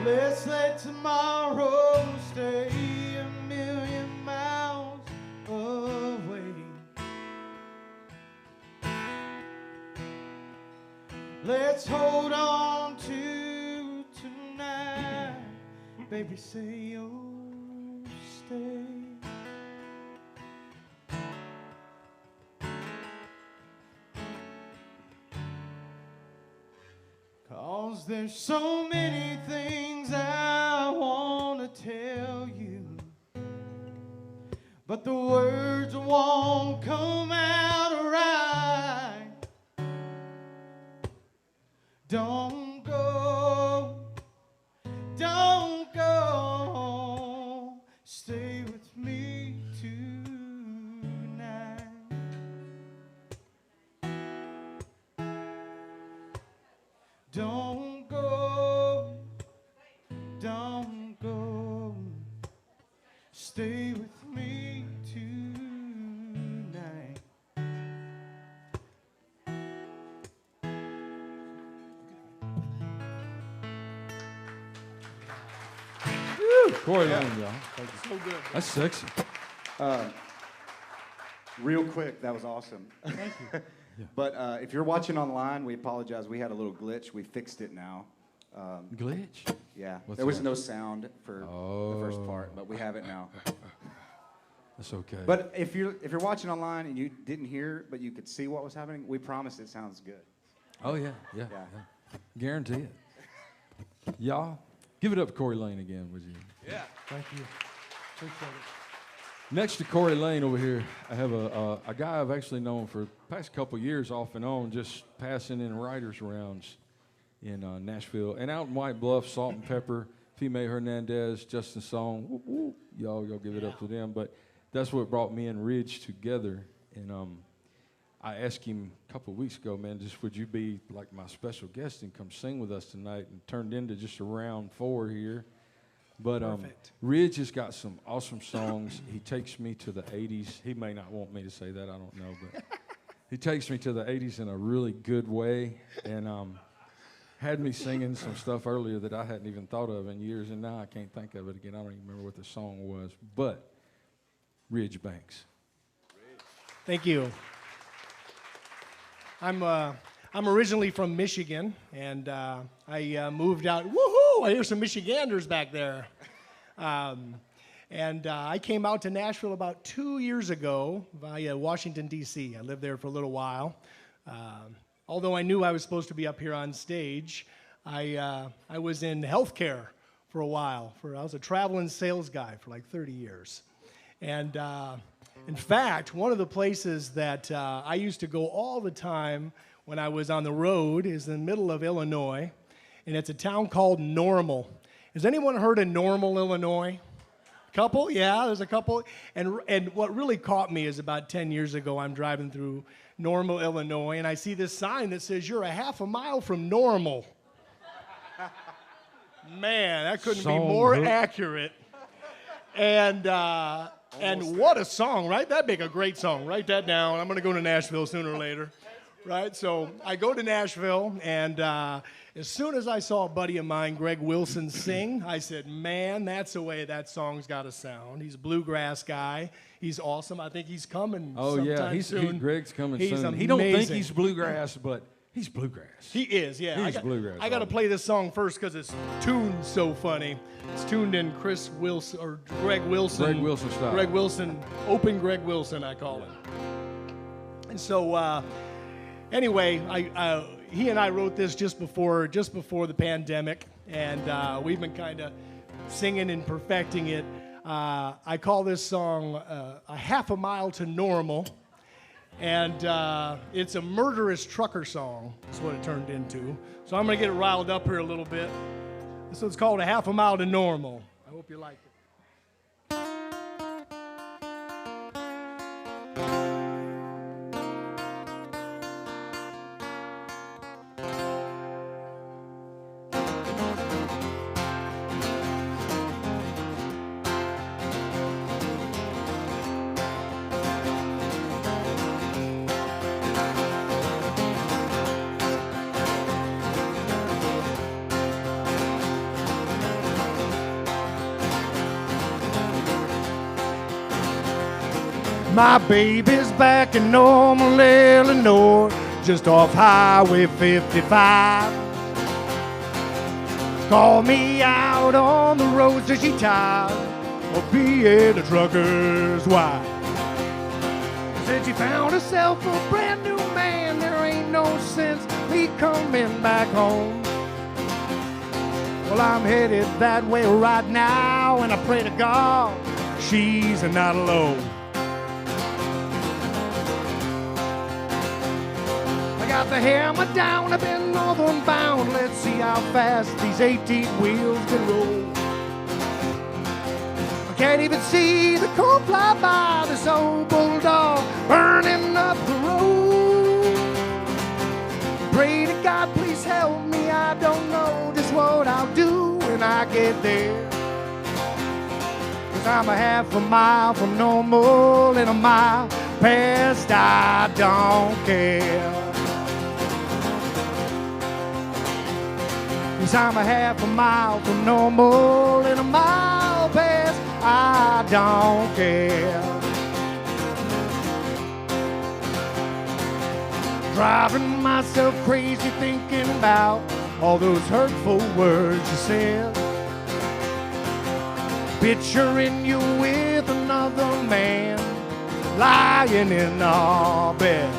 Let's let tomorrow stay a million miles away. Let's hold on to tonight. Baby, say you'll stay. Cause there's so many things I want to tell you, but the words won't come out right. Don't go, don't go, stay with me tonight. Don't go, don't go, stay with me tonight. Corey Layne, y'all. Thank you. So good. That's sexy. Real quick, that was awesome. Thank you. But if you're watching online, we apologize. We had a little glitch. We fixed it now. Glitch? Yeah, What's there was that? no sound for the first part, but we have it now. That's okay. But if you're watching online and you didn't hear, but you could see what was happening, we promise it sounds good. Oh, yeah. Guarantee it. Y'all, give it up for Corey Layne again, would you? Yeah. Thank you. Appreciate it. Next to Corey Layne over here, I have a guy I've actually known for the past couple years off and on, just passing in writers' rounds in Nashville. And out in White Bluff, Salt and Pepper, Fime Hernandez, Justin Song, whoop, whoop. Y'all give it up to them. But that's what brought me and Ridge together. And I asked him a couple of weeks ago, man, just would you be like my special guest and come sing with us tonight? And turned into just a round 4 here. But Ridge has got some awesome songs. He takes me to the 80s. He may not want me to say that, I don't know, but he takes me to the 80s in a really good way, and had me singing some stuff earlier that I hadn't even thought of in years, and now I can't think of it again. I don't even remember what the song was, but Ridge Banks. Thank you. I'm originally from Michigan, and I moved out. Woohoo! I hear some Michiganders back there. I came out to Nashville about 2 years ago via Washington, D.C. I lived there for a little while. Although I knew I was supposed to be up here on stage, I was in healthcare for a while. I was a traveling sales guy for like 30 years. And in fact, one of the places that I used to go all the time when I was on the road is in the middle of Illinois, and it's a town called Normal. Has anyone heard of Normal, Illinois? Couple? Yeah, there's a couple. And what really caught me is about 10 years ago, I'm driving through Normal, Illinois, and I see this sign that says, "You're a half a mile from Normal." Man, that couldn't be more accurate. And what a song, right? That'd make a great song. Write that down. I'm going to go to Nashville sooner or later. Right? So I go to Nashville, and as soon as I saw a buddy of mine, Greg Wilson, sing, I said, man, that's the way that song's got to sound. He's a bluegrass guy. He's awesome. I think he's coming sometime soon. Greg's coming He's soon. amazing. He don't think he's bluegrass, but he's bluegrass. He is, yeah. He's bluegrass. I got to play this song first because it's tuned so funny. It's tuned in Chris Wilson, or Greg Wilson. Greg Wilson style. Greg Wilson, open Greg Wilson, I call it. And so, anyway, he and I wrote this just before the pandemic, and we've been kind of singing and perfecting it. I call this song "A Half a Mile to Normal," and it's a murderous trucker song. That's what it turned into. So I'm going to get it riled up here a little bit. This one's called "A Half a Mile to Normal." I hope you like it. My baby's back in Normal, Illinois, just off Highway 55. Call me out on the road, says she tired of being a trucker's wife. Said she found herself a brand new man, there ain't no sense me coming back home. Well, I'm headed that way right now, and I pray to God she's not alone. I got the hammer down, I've been northern bound. Let's see how fast these 18 wheels can roll. I can't even see the cold fly by, this old bulldog burning up the road. Pray to God, please help me, I don't know just what I'll do when I get there. 'Cause I'm a half a mile from Normal and a mile past, I don't care. 'Cause I'm a half a mile from Normal and a mile past, I don't care. Driving myself crazy thinking about all those hurtful words you said. Picturing you with another man lying in our bed.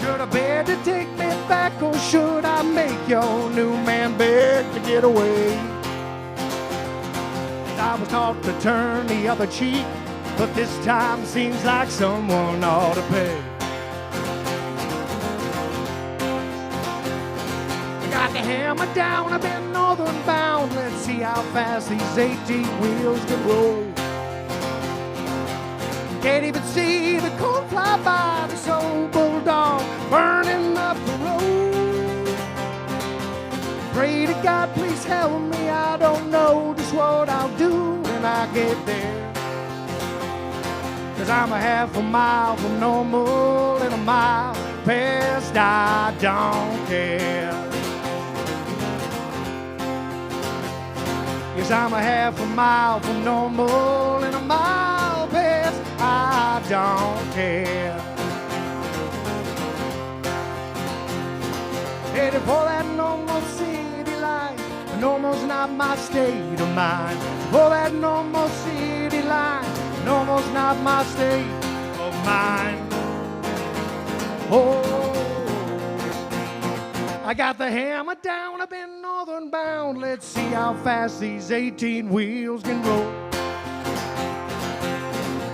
Should I beg to take me back, or should I make your new man beg to get away? I was taught to turn the other cheek, but this time seems like someone ought to pay. I got the hammer down, I've been northern bound. Let's see how fast these 18 wheels can roll. Can't even see the cold fly by, this old bulldog burning up the road. Pray to God, please help me, I don't know just what I'll do when I get there. 'Cause I'm a half a mile from Normal and a mile past, I don't care. 'Cause I'm a half a mile from Normal and a mile past, I don't care. Headed for that Normal city line. Normal's not my state of mind. For that Normal city line. Normal's not my state of mind. Oh, I got the hammer down, I've been northern bound. Let's see how fast these 18 wheels can roll.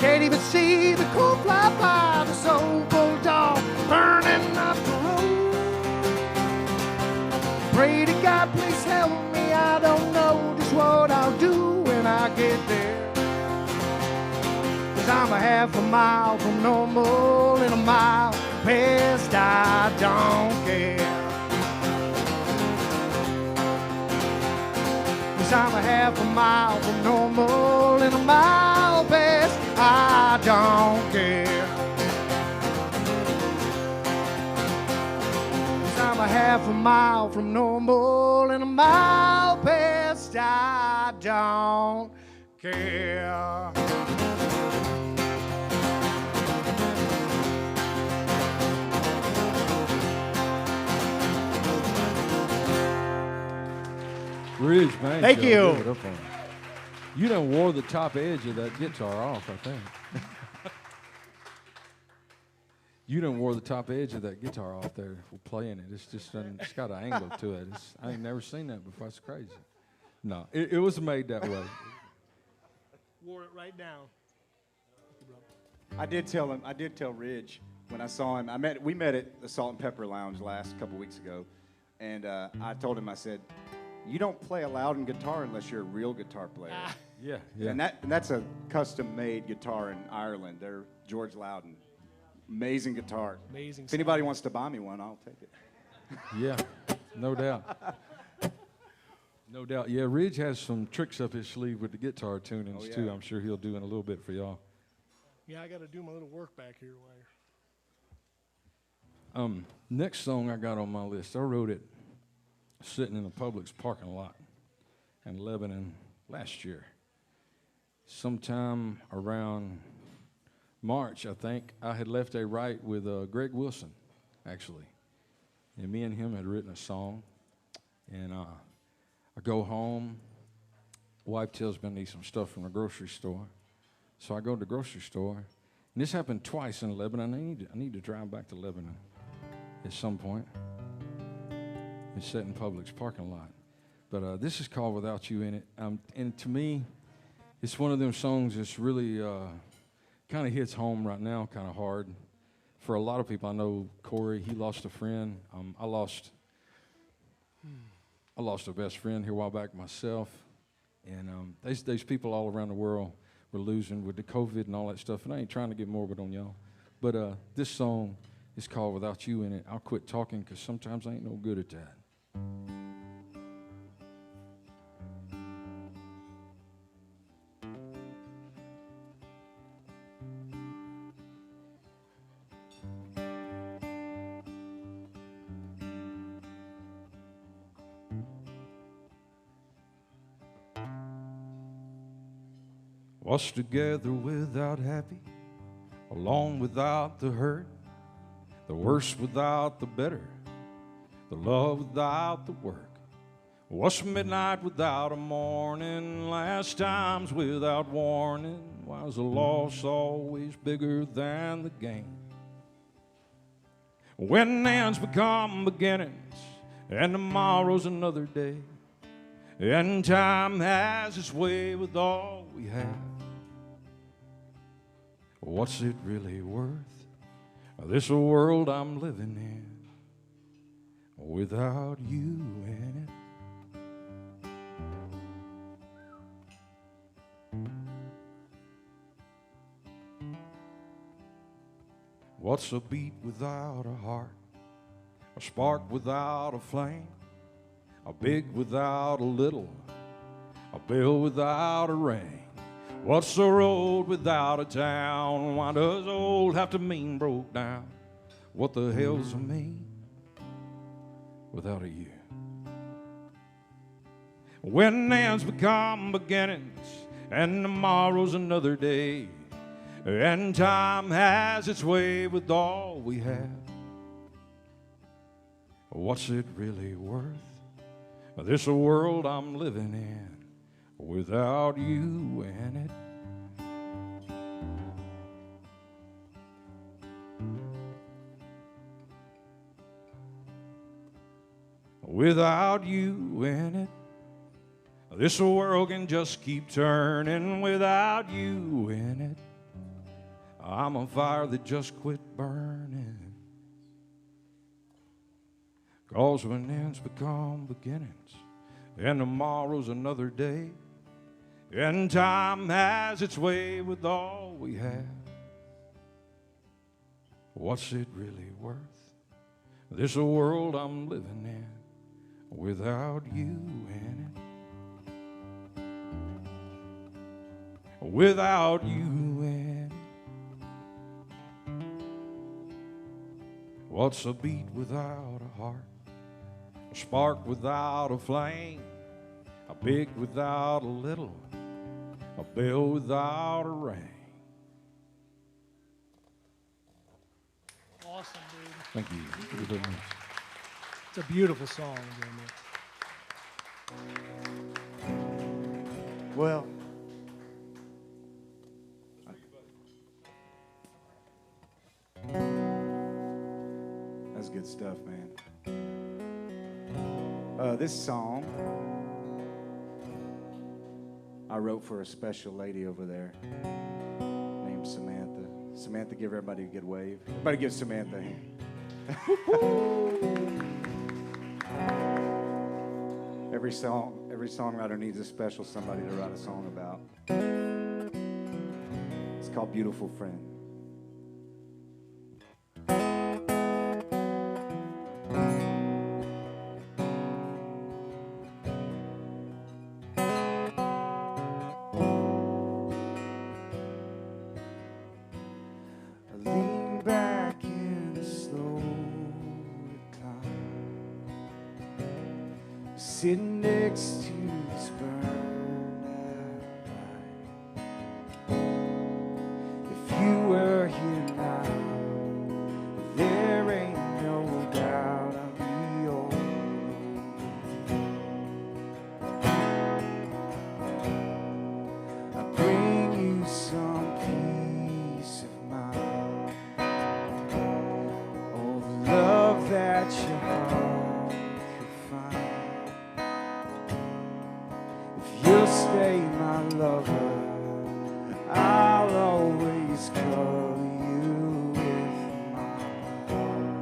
Can't even see the cold fly by, this old bulldog burning up the road. Pray to God, please help me, I don't know just what I'll do when I get there. 'Cause I'm a half a mile from Normal and a mile past, I don't care. 'Cause I'm a half a mile from Normal and a mile past, I don't care. 'Cause I'm a half a mile from Normal and a mile past, I don't care. Ridge, man. Thank you. Give it up on you. You done wore the top edge of that guitar off, I think. You done wore the top edge of that guitar off there for playing it. It's just it's got an angle to it. I ain't never seen that before. It's crazy. No, it was made that way. Wore it right down. I did tell Ridge when I saw him. We met at the Salt and Pepper Lounge last couple weeks ago, and I told him, I said, "You don't play a Loudon guitar unless you're a real guitar player." Yeah, yeah. And that's a custom-made guitar in Ireland. They're George Loudon. Amazing guitar. Amazing. If anybody wants to buy me one, I'll take it. Yeah, no doubt. No doubt. Yeah, Ridge has some tricks up his sleeve with the guitar tunings, too. I'm sure he'll do in a little bit for y'all. Yeah, I got to do my little work back here. While Next song I got on my list, I wrote it sitting in the Publix parking lot in Lebanon last year. Sometime around March, I think, I had left a write with Greg Wilson, actually. And me and him had written a song. And I go home. Wife tells me I need some stuff from the grocery store. So I go to the grocery store. And this happened twice in Lebanon. I need to drive back to Lebanon at some point. It's set in Publix parking lot. But this is called Without You in It. And to me, it's one of them songs that's really kind of hits home right now, kind of hard. For a lot of people, I know Corey, he lost a friend. I lost a best friend here a while back myself. And there's people all around the world we're losing with the COVID and all that stuff. And I ain't trying to get morbid on y'all. But this song is called Without You in It. I'll quit talking because sometimes I ain't no good at that. What's together without happy, alone without the hurt, the worse without the better, the love without the work. What's midnight without a morning, last times without warning? Why is the loss always bigger than the gain? When ends become beginnings, and tomorrow's another day, and time has its way with all we have. What's it really worth, this world I'm living in, without you in it? What's a beat without a heart, a spark without a flame, a big without a little, a bill without a ring? What's a road without a town? Why does old have to mean broke down? What the hell's a me without a you? When ends become beginnings, and tomorrow's another day, and time has its way with all we have. What's it really worth, this world I'm living in, without you in it? Without you in it, this world can just keep turning. Without you in it, I'm a fire that just quit burning. 'Cause when ends become beginnings, and tomorrow's another day, and time has its way with all we have. What's it really worth, this world I'm living in, without you in it? Without you in it. What's a beat without a heart, a spark without a flame, a big without a little, a bell without a ring? Awesome, dude. Thank you. Thank you very much. It's a beautiful song, Jamie. Well, that's good stuff, man. This song I wrote for a special lady over there named Samantha. Samantha, give everybody a good wave. Everybody give Samantha a hand. Every songwriter needs a special somebody to write a song about. It's called Beautiful Friend. Lean back in slow recline, sitting next to this burned out light. If you were that your heart could find. If you'll stay my lover, I'll always call you with my heart.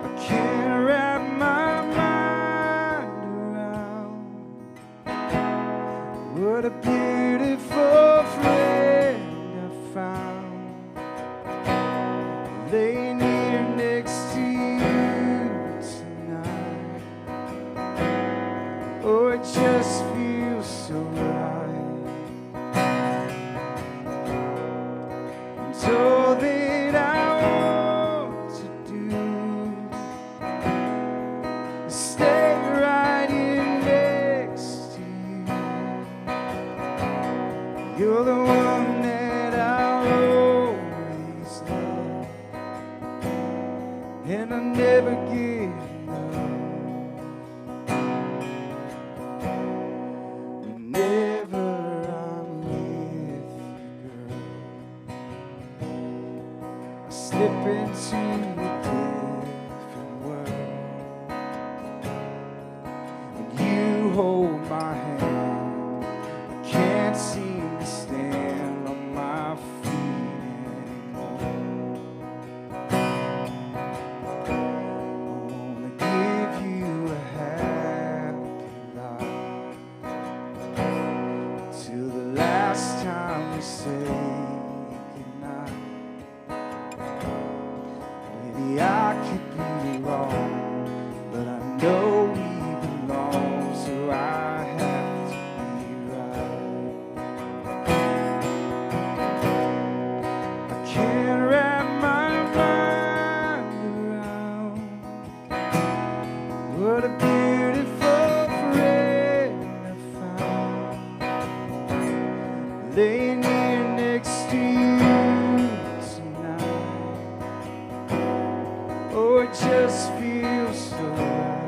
I can't wrap my mind around what a beautiful friend I found. Laying here next to you tonight. Oh, it just feels so right. It's all that I want to do is stay right here next to you. You're the one that I'll always love, and I never give up. Whenever I'm with you, girl, I slip into a different world. When you hold my hand, I can't seem to stand on my feet anymore. I wanna give you a happy life till the last time we say goodnight. Maybe I could be wrong, but I know we belong, so I have to be right. I can't wrap my mind around what a beautiful friend I found. Laying here next to you tonight. Oh, it just feels so right.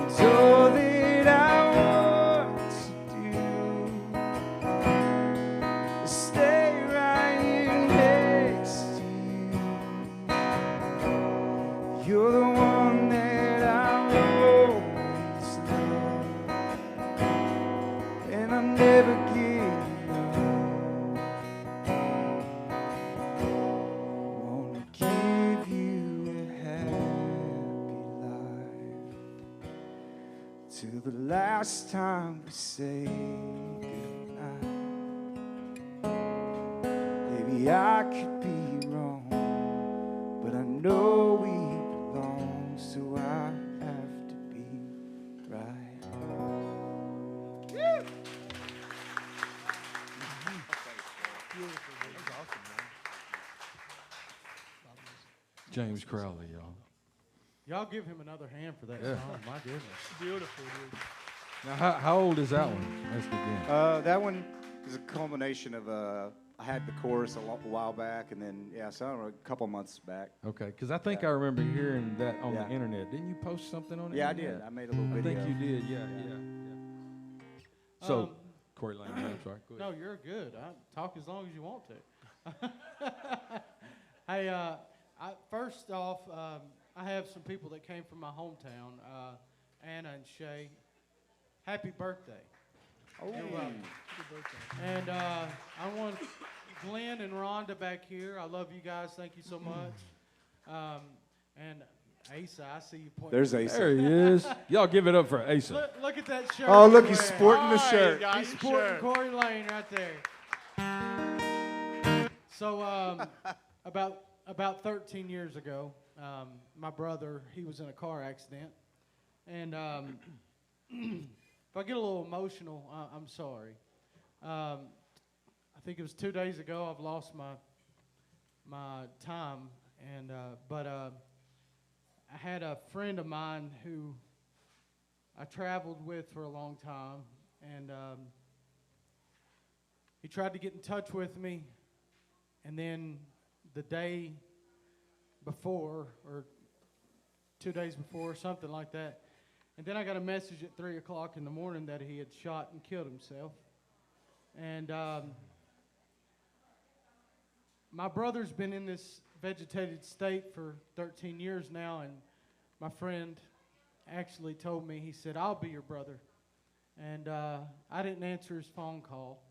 It's all that I want to do is stay right here next to you. You're the one that I'll always love, and I never give up. Wanna give you a happy life till the last time we say goodnight. Maybe I could be wrong, but I know we belong, so I have to be right. James Crowley, y'all. Y'all give him another hand for that Yeah. song. My goodness. Beautiful, dude. Now, how old is that one? Let's begin. That one is a culmination of I had the chorus a while back, and then so I don't know, a couple months back. Okay, because I think I remember hearing that on Yeah. the internet. Didn't you post something on the Yeah, I internet? did. I made a little I video. think you did. Yeah. So, Um, Corey Layne, I'm sorry. Go No, ahead. you're good. I talk as long as you want to. Hey, first off, I have some people that came from my hometown, Anna and Shay. Happy birthday. Oh, You're welcome. And I want Glenn and Rhonda back here. I love you guys. Thank you so much. And Asa, I see you pointing. there's Asa. There he is. Y'all give it up for Asa. Look at that shirt. Oh, look, he's he's wearing. sporting the shirt. He's sporting Corey Layne right there. So about 13 years ago, my brother, he was in a car accident, and if I get a little emotional, I'm sorry. I think it was 2 days ago. I've lost my time, and but I had a friend of mine who I traveled with for a long time, and he tried to get in touch with me, and then the day before, or 2 days before, something like that, and then I got a message at 3 o'clock in the morning that he had shot and killed himself. And my brother's been in this vegetated state for 13 years now, and my friend actually told me, he said, I'll be your brother. And I didn't answer his phone call,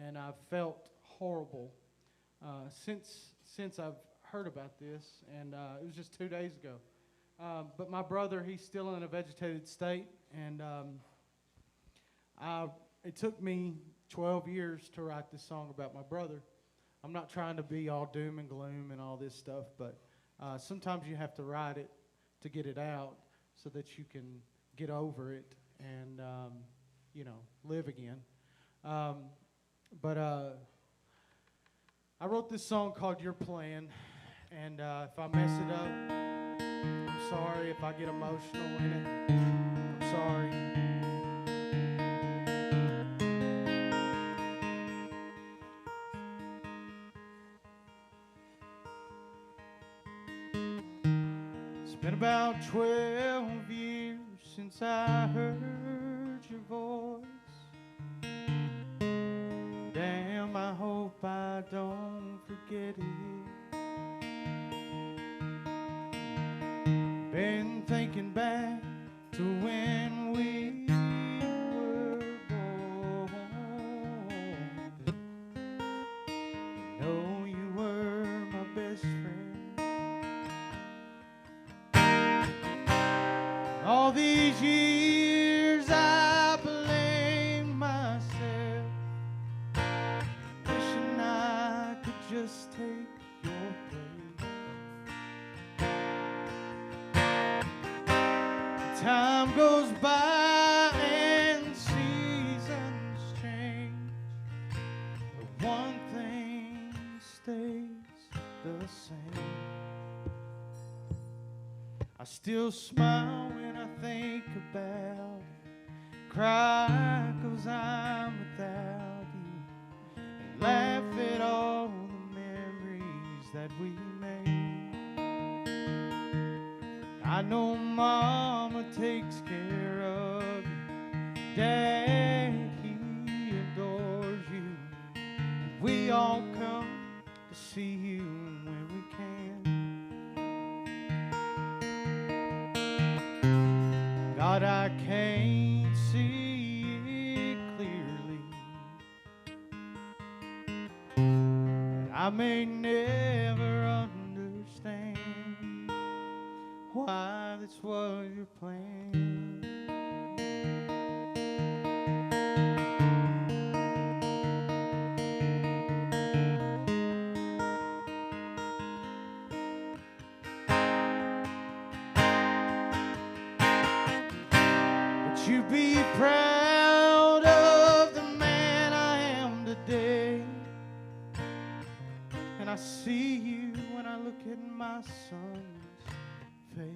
and I felt horrible since I've heard about this, and it was just 2 days ago. But my brother, he's still in a vegetated state, and it took me 12 years to write this song about my brother. I'm not trying to be all doom and gloom and all this stuff, but sometimes you have to write it to get it out so that you can get over it and, live again. But I wrote this song called Your Plan, and if I mess it up, I'm sorry. If I get emotional in it, I'm sorry. It's been about 12 years since I heard your voice. Damn, I hope I don't forget it. Been thinking back to when we were born. Know you were my best friend. All these years I blame myself, wishing I could just take your place. Time goes by and seasons change, but one thing stays the same. I still smile when I think about it, cry 'cause I'm without you, and laugh at all the memories that we made. I know Mama takes care of you, Dad, he adores you, and we all come to see you when we can. God, I can't see it clearly, and I may never understand why this was your plan. But you be proud of the man I am today, and I see you when I look at my son's face.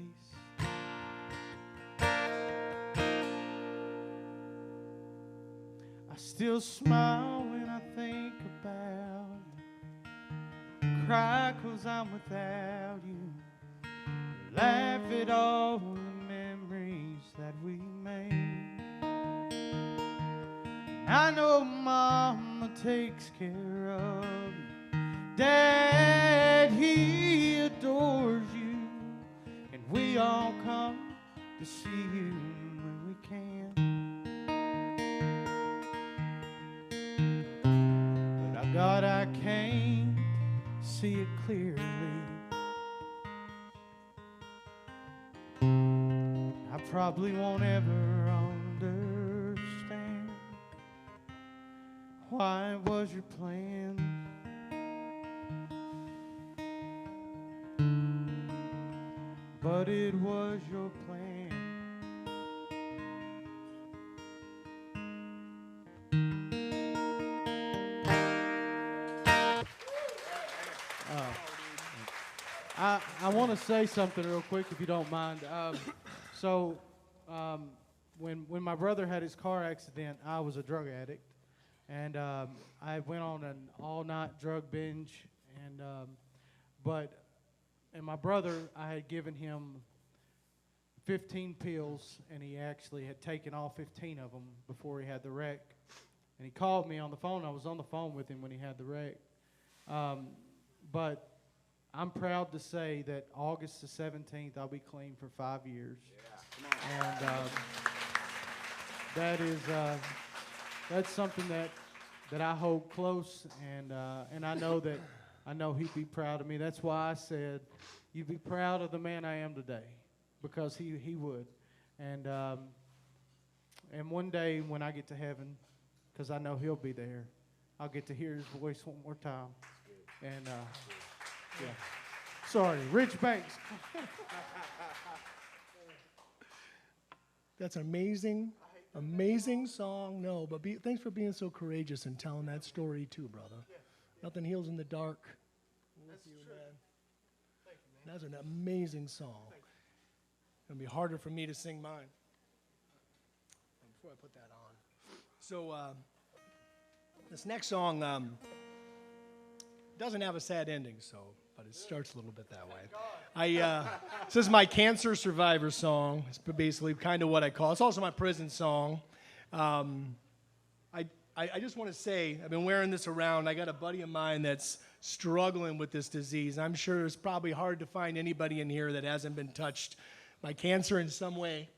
I still smile when I think about you, cry 'cause I'm without you, laugh at all the memories that we made. I know Mama takes care of you, Dad, he adores you, and we all come to see you when we can. But God, I can't see it clearly. I probably won't ever understand why it was your plan. But it was your plan. I want to say something real quick, if you don't mind. When my brother had his car accident, I was a drug addict, and I went on an all-night drug binge, and my brother, I had given him 15 pills, and he actually had taken all 15 of them before he had the wreck. And he called me on the phone. I was on the phone with him when he had the wreck. but I'm proud to say that August the 17th, I'll be clean for 5 years. And that is that's something that I hold close, and I know he'd be proud of me. That's why I said, "You'd be proud of the man I am today," because he would. And one day when I get to heaven, because I know he'll be there, I'll get to hear his voice one more time. And yeah, sorry, Rich Banks. That's an amazing song. No, but thanks for being so courageous and telling that story too, brother. Nothing heals in the dark. That's true. Thank you, man. That's an amazing song. It's going to be harder for me to sing mine. Before I put that on. So this next song doesn't have a sad ending, but it starts a little bit that way. This is my cancer survivor song. It's basically kind of what I call it. It's also my prison song. I just want to say, I've been wearing this around. I got a buddy of mine that's struggling with this disease. I'm sure it's probably hard to find anybody in here that hasn't been touched by cancer in some way.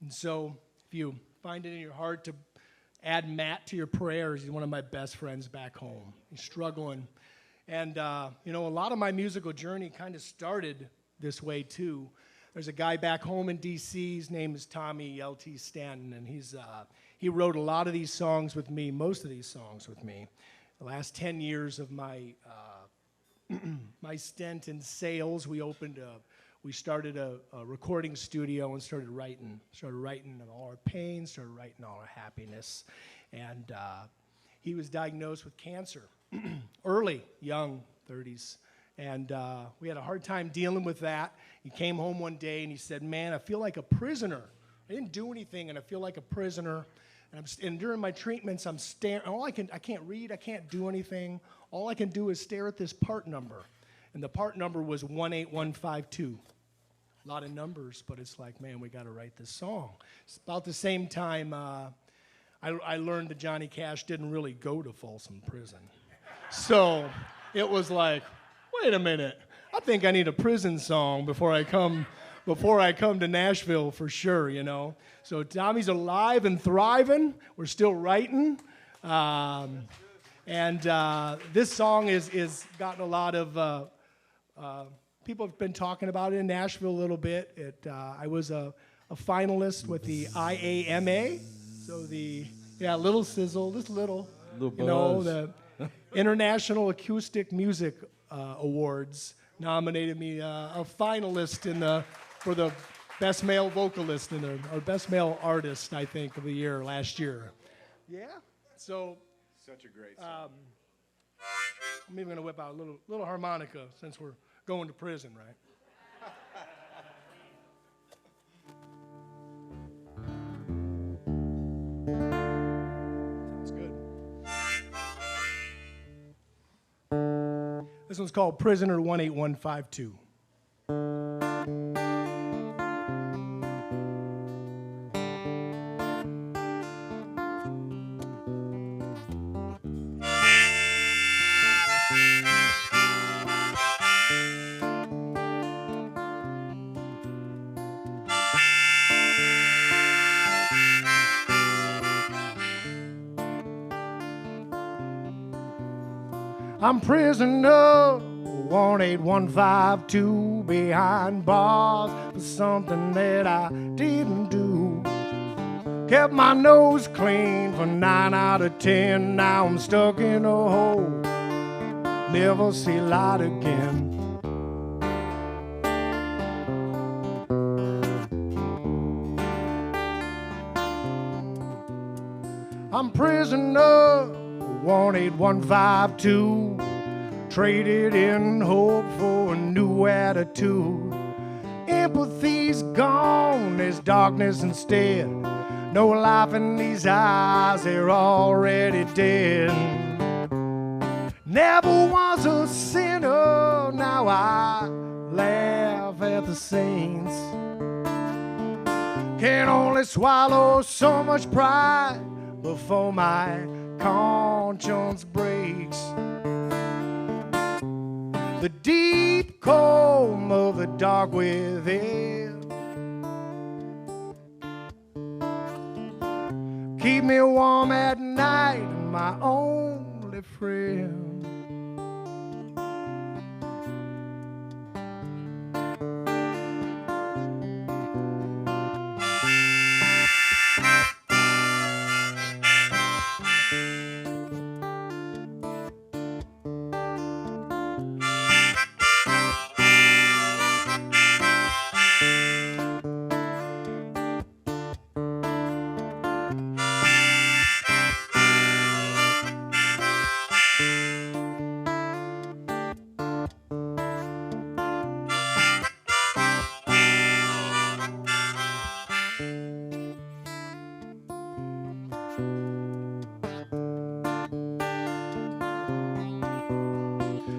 And so if you find it in your heart to add Matt to your prayers, he's one of my best friends back home. He's struggling. And, a lot of my musical journey kind of started this way, too. There's a guy back home in D.C. His name is Tommy L.T. Stanton, and he wrote a lot of these songs with me, most of these songs with me. The last 10 years of my my stint in sales, we started a recording studio and started writing all our pain, started writing all our happiness. And he was diagnosed with cancer, early, young, 30s. And we had a hard time dealing with that. He came home one day and he said, "Man, I feel like a prisoner. I didn't do anything and I feel like a prisoner. And during my treatments, I'm staring. I can't read, I can't do anything. All I can do is stare at this part number." And the part number was 18152. A lot of numbers, but it's like, man, we got to write this song. It's about the same time I learned that Johnny Cash didn't really go to Folsom Prison. So it was like, wait a minute. I think I need a prison song before I come to Nashville for sure, So Tommy's alive and thriving. We're still writing. And this song is gotten a lot of people have been talking about it in Nashville a little bit. I was a finalist with the IAMA, so little sizzle, this little buzz. The International Acoustic Music Awards nominated me a finalist for the best male vocalist or best male artist, I think, of the year last year. Yeah, so Such a great song. I'm even gonna whip out a little harmonica since we're going to prison, right? Sounds good. This one's called Prisoner 18152. I'm prisoner 18152 behind bars for something that I didn't do. Kept my nose clean for 9 out of 10. Now I'm stuck in a hole, never see light again. I'm prisoner 18152, traded in hope for a new attitude. Empathy's gone, there's darkness instead. No life in these eyes, they're already dead. Never was a sinner, now I laugh at the saints. Can only swallow so much pride before my conscience breaks. the deep calm of the dark within. Keep me warm at night, my only friend.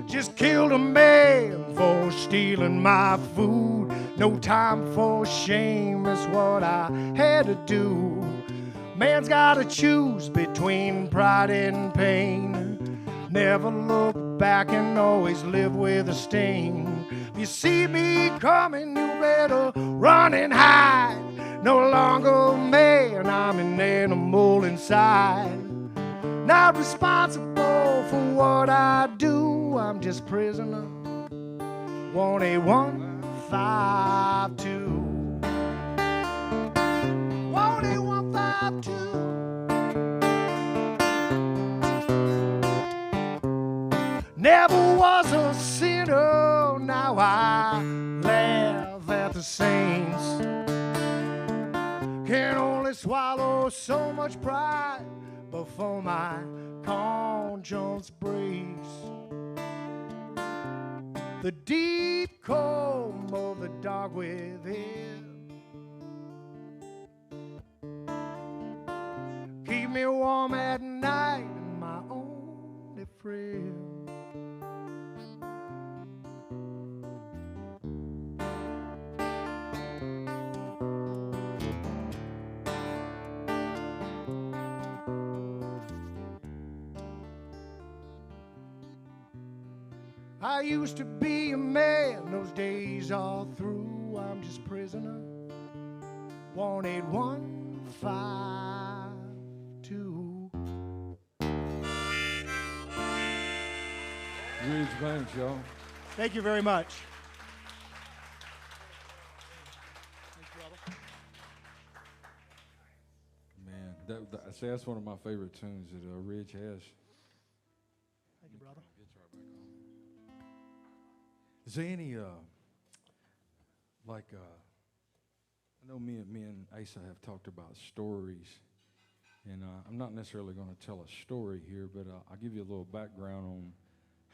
Just killed a man for stealing my food. No time for shame, is what I had to do. Man's gotta choose between pride and pain. Never look back and always live with a stain. If you see me coming, you better run and hide. No longer a man, I'm an animal inside. Not responsible for what I do, I'm just prisoner. 18152. 18152. Never was a sinner, now I laugh at the saints. Can only swallow so much pride before my conscience breaks. The deep calm of the dark within. Keep me warm at night, my only friend. I used to be a man, those days all through. I'm just prisoner. 18152. Ridge Banks, y'all. Thank you very much. Man, see, that's one of my favorite tunes that Ridge has. Thank you, brother. Is there any, I know me and Asa have talked about stories, and I'm not necessarily going to tell a story here, but I'll give you a little background on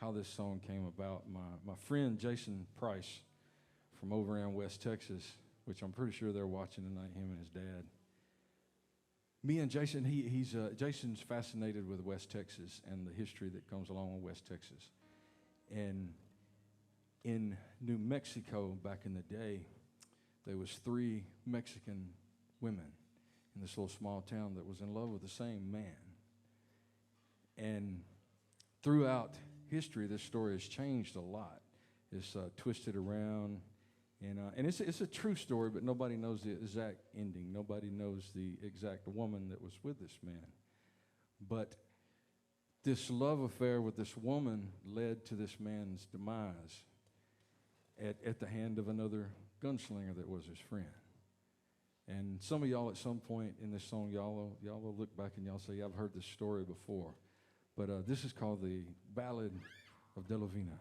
how this song came about. My friend Jason Price from over in West Texas, which I'm pretty sure they're watching tonight, him and his dad. Me and Jason, Jason's fascinated with West Texas and the history that comes along with West Texas. And in New Mexico back in the day, there was 3 Mexican women in this little small town that was in love with the same man. And throughout history, this story has changed a lot. It's twisted around, and it's a true story, but nobody knows the exact ending. Nobody knows the exact woman that was with this man. But this love affair with this woman led to this man's demise at the hand of another gunslinger that was his friend. And some of y'all at some point in this song, y'all will look back and y'all say, I've heard this story before. But this is called the Ballad of Delavina.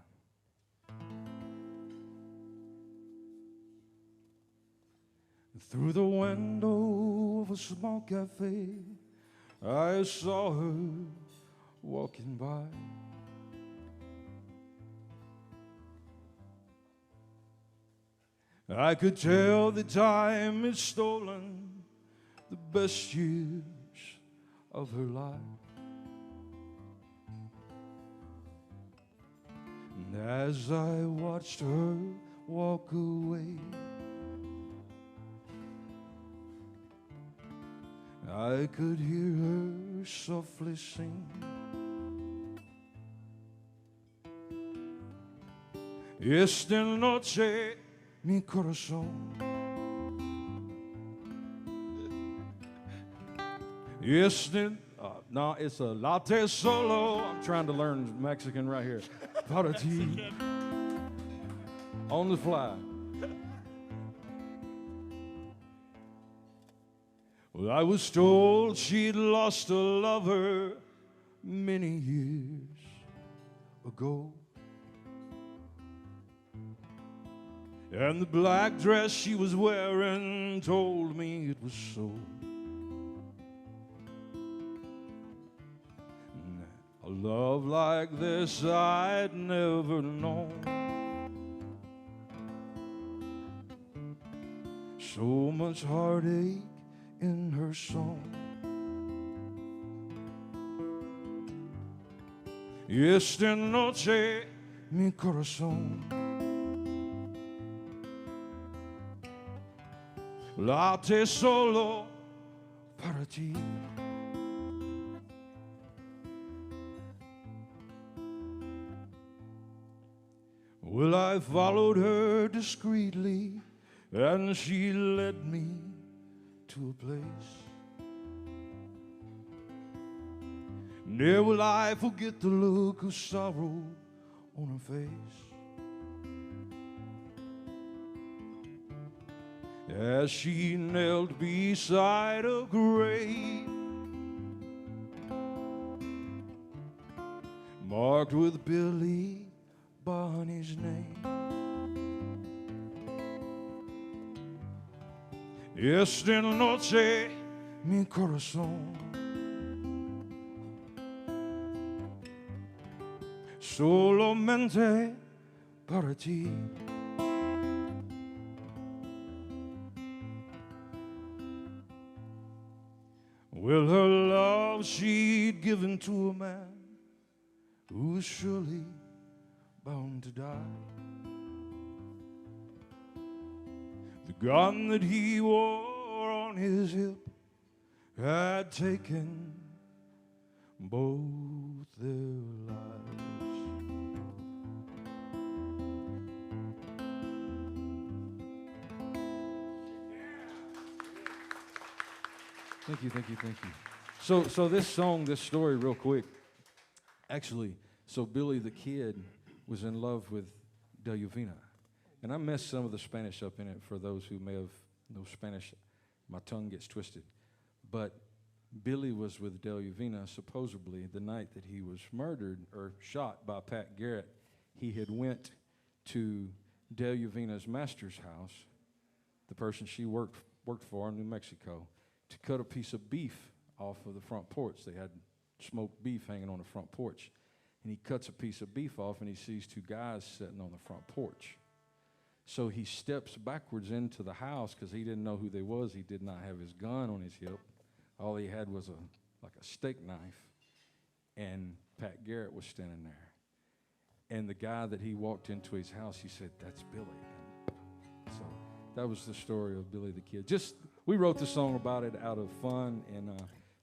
Through the window of a small cafe, I saw her walking by. I could tell the time had stolen the best years of her life. And as I watched her walk away, I could hear her softly sing. Esta noche mi corazón. No, it's a latte solo. I'm trying to learn Mexican right here. Para ti. On the fly. Well, I was told she'd lost a lover many years ago. And the black dress she was wearing told me it was so. A love like this I'd never known. So much heartache in her song. Esta noche mi corazón late solo para ti. Well, I followed her discreetly, and she led me to a place. Never will I forget the look of sorrow on her face as she knelt beside a grave marked with Billy Bonnie's name. Esta noche mi corazón solamente para ti. Well, her love she'd given to a man who was surely bound to die. The gun that he wore on his hip had taken both their lives. Thank you, thank you, thank you. So this song, this story, real quick. Actually, so Billy the Kid was in love with Deluvina. And I messed some of the Spanish up in it for those who may have no Spanish. My tongue gets twisted. But Billy was with Deluvina supposedly the night that he was murdered or shot by Pat Garrett. He had went to Deluvina's master's house, the person she worked for in New Mexico, to cut a piece of beef off of the front porch. They had smoked beef hanging on the front porch. And he cuts a piece of beef off, and he sees two guys sitting on the front porch. So he steps backwards into the house because he didn't know who they was. He did not have his gun on his hip. All he had was like a steak knife. And Pat Garrett was standing there. And the guy that he walked into his house, he said, "That's Billy." And so that was the story of Billy the Kid. We wrote the song about it out of fun and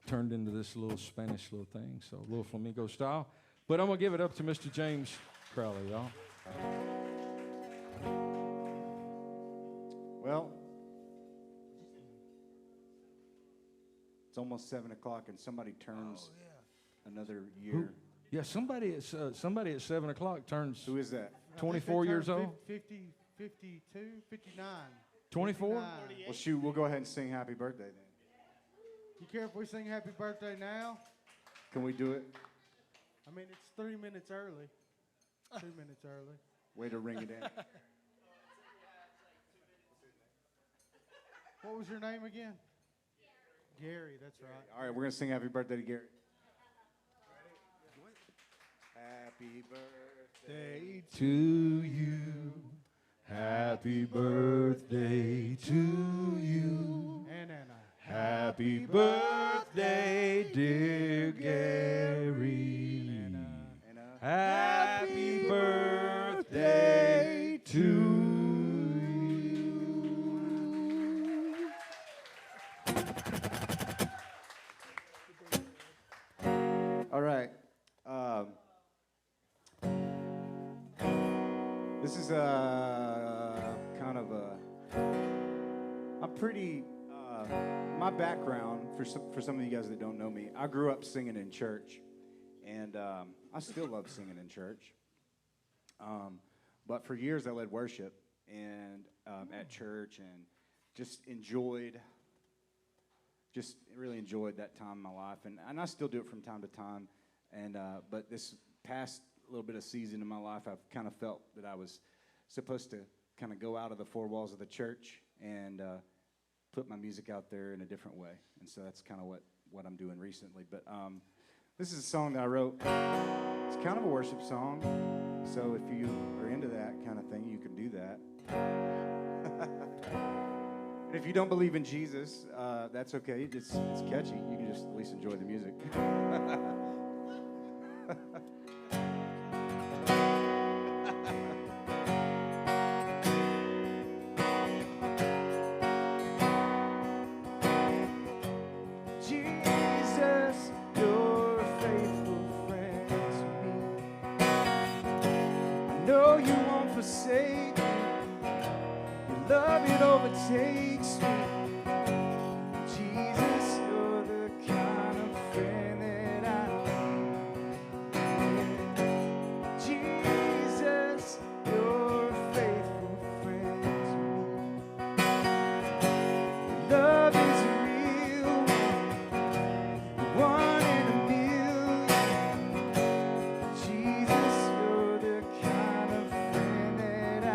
turned into this little Spanish little thing, so a little flamenco style. But I'm going to give it up to Mr. James Crowley, y'all. Well, it's almost 7 o'clock, and somebody turns another year. Yeah, somebody at 7 o'clock turns Who is that? 24 years old. 50, 52, 59. 24? 59. Well, shoot, we'll go ahead and sing happy birthday then. You care if we sing happy birthday now? Can we do it? I mean, it's 3 minutes early. 2 minutes early. Way to ring it in. What was your name again? Gary, that's right. All right, we're going to sing happy birthday to Gary. Happy birthday To you, happy birthday to you. And Anna. Happy birthday, dear Gary. Happy birthday to you. All right. This is kind of a. I'm pretty. My background, for some of you guys that don't know me, I grew up singing in church, and I still love singing in church. But for years I led worship and at church, and just really enjoyed that time in my life, and I still do it from time to time. And but this past little bit of season in my life, I've kind of felt that I was supposed to kind of go out of the four walls of the church and put my music out there in a different way. And so that's kind of what I'm doing recently. But this is a song that I wrote. It's kind of a worship song. So if you are into that kind of thing, you can do that. And if you don't believe in Jesus, that's okay. It's catchy. You can just at least enjoy the music. Jesus, you're a faithful friend to me. I know you won't forsake me. Your love, it overtakes me. Jesus, you're the kind of friend that I need. Jesus, you're a faithful friend to me. Your love is a real one in a million. Jesus, you're the kind of friend that I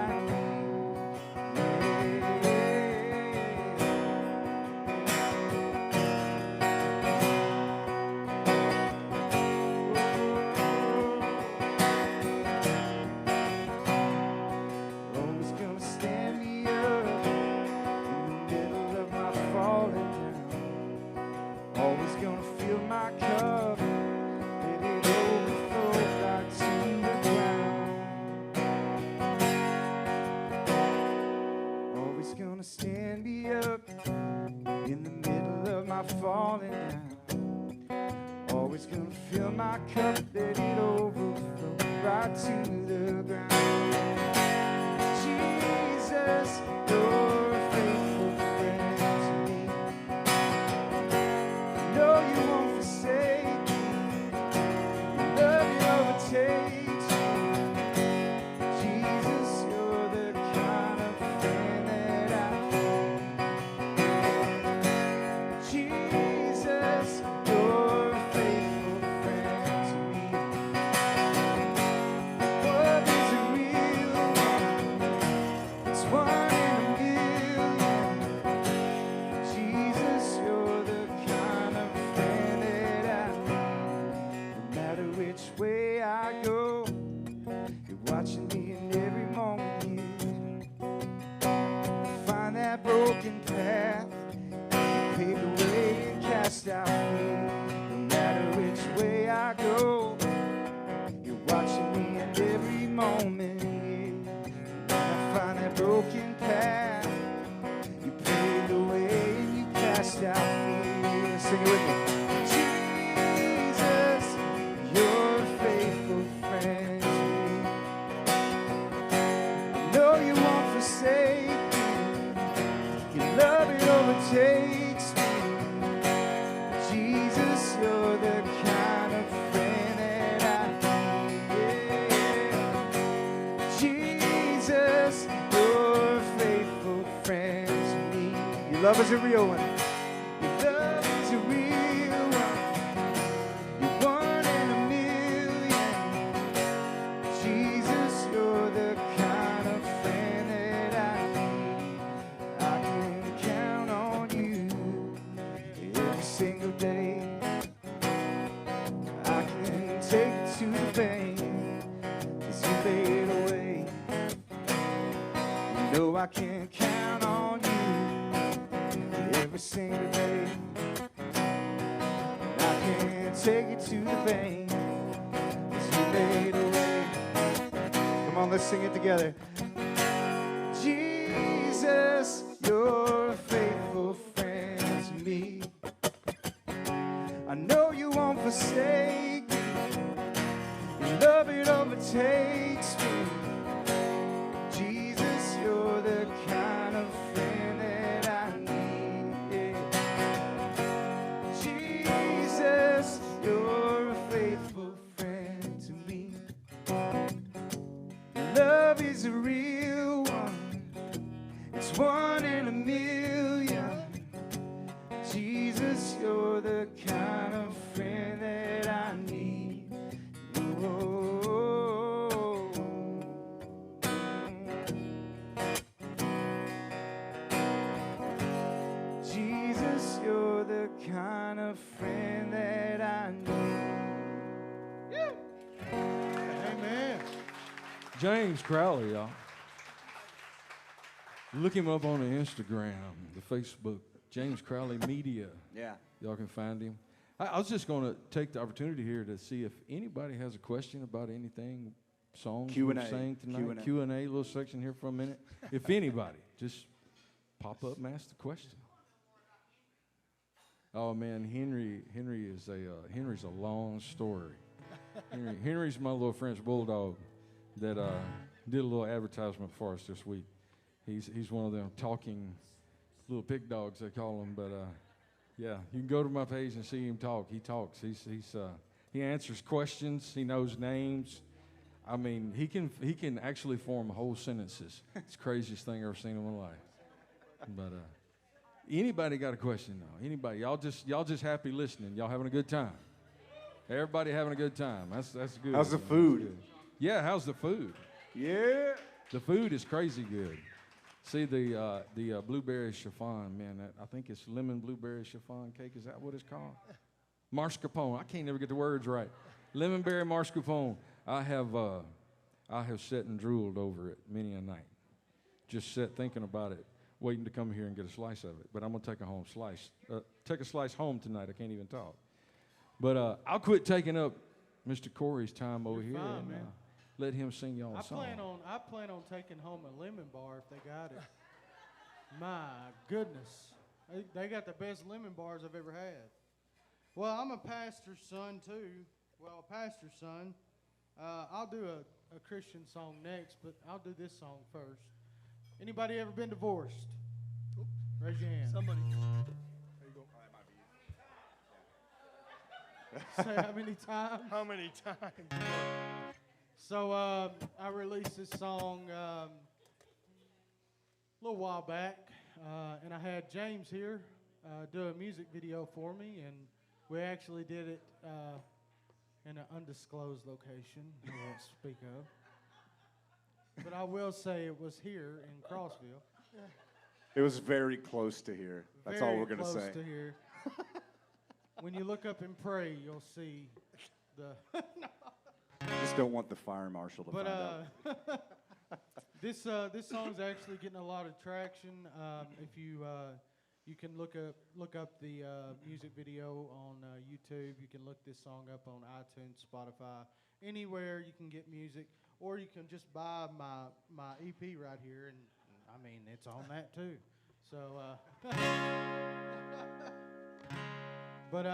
always gonna stand me up in the middle of my falling down. Always gonna fill my cup, let it overflow right to the ground. Always gonna stand me up in the middle of my falling down. Always gonna fill my cup, let it overflow right to the ground. Jesus, you're a faithful friend to me. I know you won't forsake me. Your love, it overtakes me. Jesus, you're the kind of friend that I need. Jesus, you're a faithful friend to me. Love is a real one. It's one in a million. Jesus, you're the kind of friend that I need. No matter which way I go, you're watching me in every moment here. Find that broken path, you pave the way and cast out fear. No matter which way I go, you're watching me in every moment here. When I find that broken path, you pave the way and you cast out fear. Sing it with me. Jesus, you're a faithful friend to me. I know you won't forsake me. Your love, it overtakes me. Jesus, you're the kind of friend that I need. Yeah. Jesus, you're a faithful friend to me. Your love is a real one. Your love is a real one. You're one in a million. Jesus, you're the kind of friend that I need. I can count on you every single day. I can take it to the bank, 'cause you made a way. You know I can count on you every single day. I can take it to the bank, 'cause you made a way. Come on, let's sing it together. Jesus, you're a faithful friend to me. I know you won't forsake me. Your love, it overtakes me. love is a real one. It's one in a million. Jesus, you're the kind of friend that I need. Oh, Jesus, you're the kind of friend that I need. Amen. James Crowley, y'all. Look him up on the Instagram, the Facebook, James Crowley Media. Yeah. Y'all can find him. I was just going to take the opportunity here to see if anybody has a question about anything, songs Q&A. we're saying tonight. Q&A. Q&A, little section here for a minute. If anybody, just pop up and ask the question. Oh man, Henry's a long story. Henry's my little French bulldog that did a little advertisement for us this week. He's one of them talking little pig dogs they call them, but yeah, you can go to my page and see him talk. He talks. He answers questions. He knows names. I mean, he can actually form whole sentences. It's the craziest thing I've ever seen in my life. But anybody got a question though? Anybody? Y'all just happy listening. Y'all having a good time? Everybody having a good time. That's good. How's the man. food? That's good. Yeah, how's the food? Yeah. The food is crazy good. See the blueberry chiffon, man. I think it's lemon blueberry chiffon cake. Is that what it's called? Mascarpone. I can't never get the words right. Lemon berry mascarpone. I have sat and drooled over it many a night. Just sat thinking about it, waiting to come here and get a slice of it. But I'm gonna take a slice. Take a slice home tonight. I can't even talk. But I'll quit taking up Mr. Corey's time over here fine, and man. let him sing y'all a song. I plan on taking home a lemon bar if they got it. My goodness. They got the best lemon bars I've ever had. Well, I'm a pastor's son too. Well, a pastor's son. I'll do a Christian song next, but I'll do this song first. Anybody ever been divorced? Raise your hand. Somebody. There you go. Say how many times? How many times? So I released this song a little while back, and I had James here do a music video for me, and we actually did it in an undisclosed location I won't speak of. But I will say it was here in Crossville. It was very close to here. That's all we're going to say. Very close to here. When you look up and pray, you'll see the... Just don't want the fire marshal to find out. This song's actually getting a lot of traction. If you can look up the music video on YouTube. You can look this song up on iTunes, Spotify, anywhere you can get music, or you can just buy my EP right here, and I mean it's on that too. So, but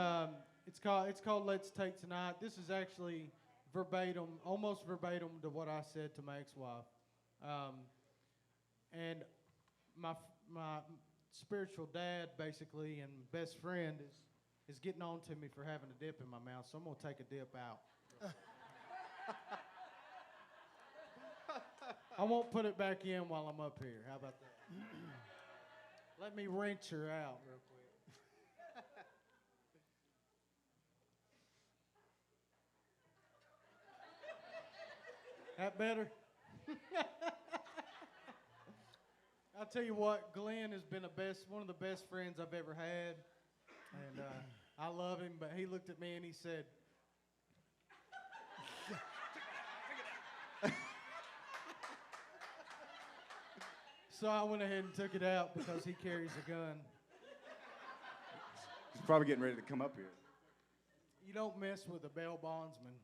it's called Let's Take Tonight. This is actually verbatim, almost verbatim to what I said to my ex-wife. And my spiritual dad, basically, and best friend is getting on to me for having a dip in my mouth, so I'm going to take a dip out. I won't put it back in while I'm up here. How about that? Let me wrench her out real quick. That better? I'll tell you what, Glenn has been one of the best friends I've ever had, and I love him, but he looked at me and he said, so I went ahead and took it out because he carries a gun. He's probably getting ready to come up here. You don't mess with a bail bondsman.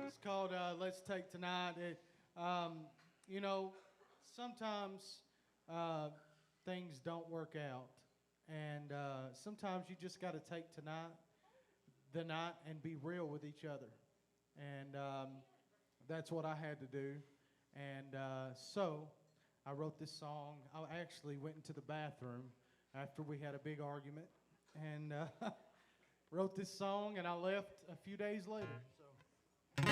It's called Let's Take Tonight. You know, sometimes things don't work out. And sometimes you just got to take the night, and be real with each other. And that's what I had to do. And so I wrote this song. I actually went into the bathroom after we had a big argument and wrote this song, and I left a few days later. So I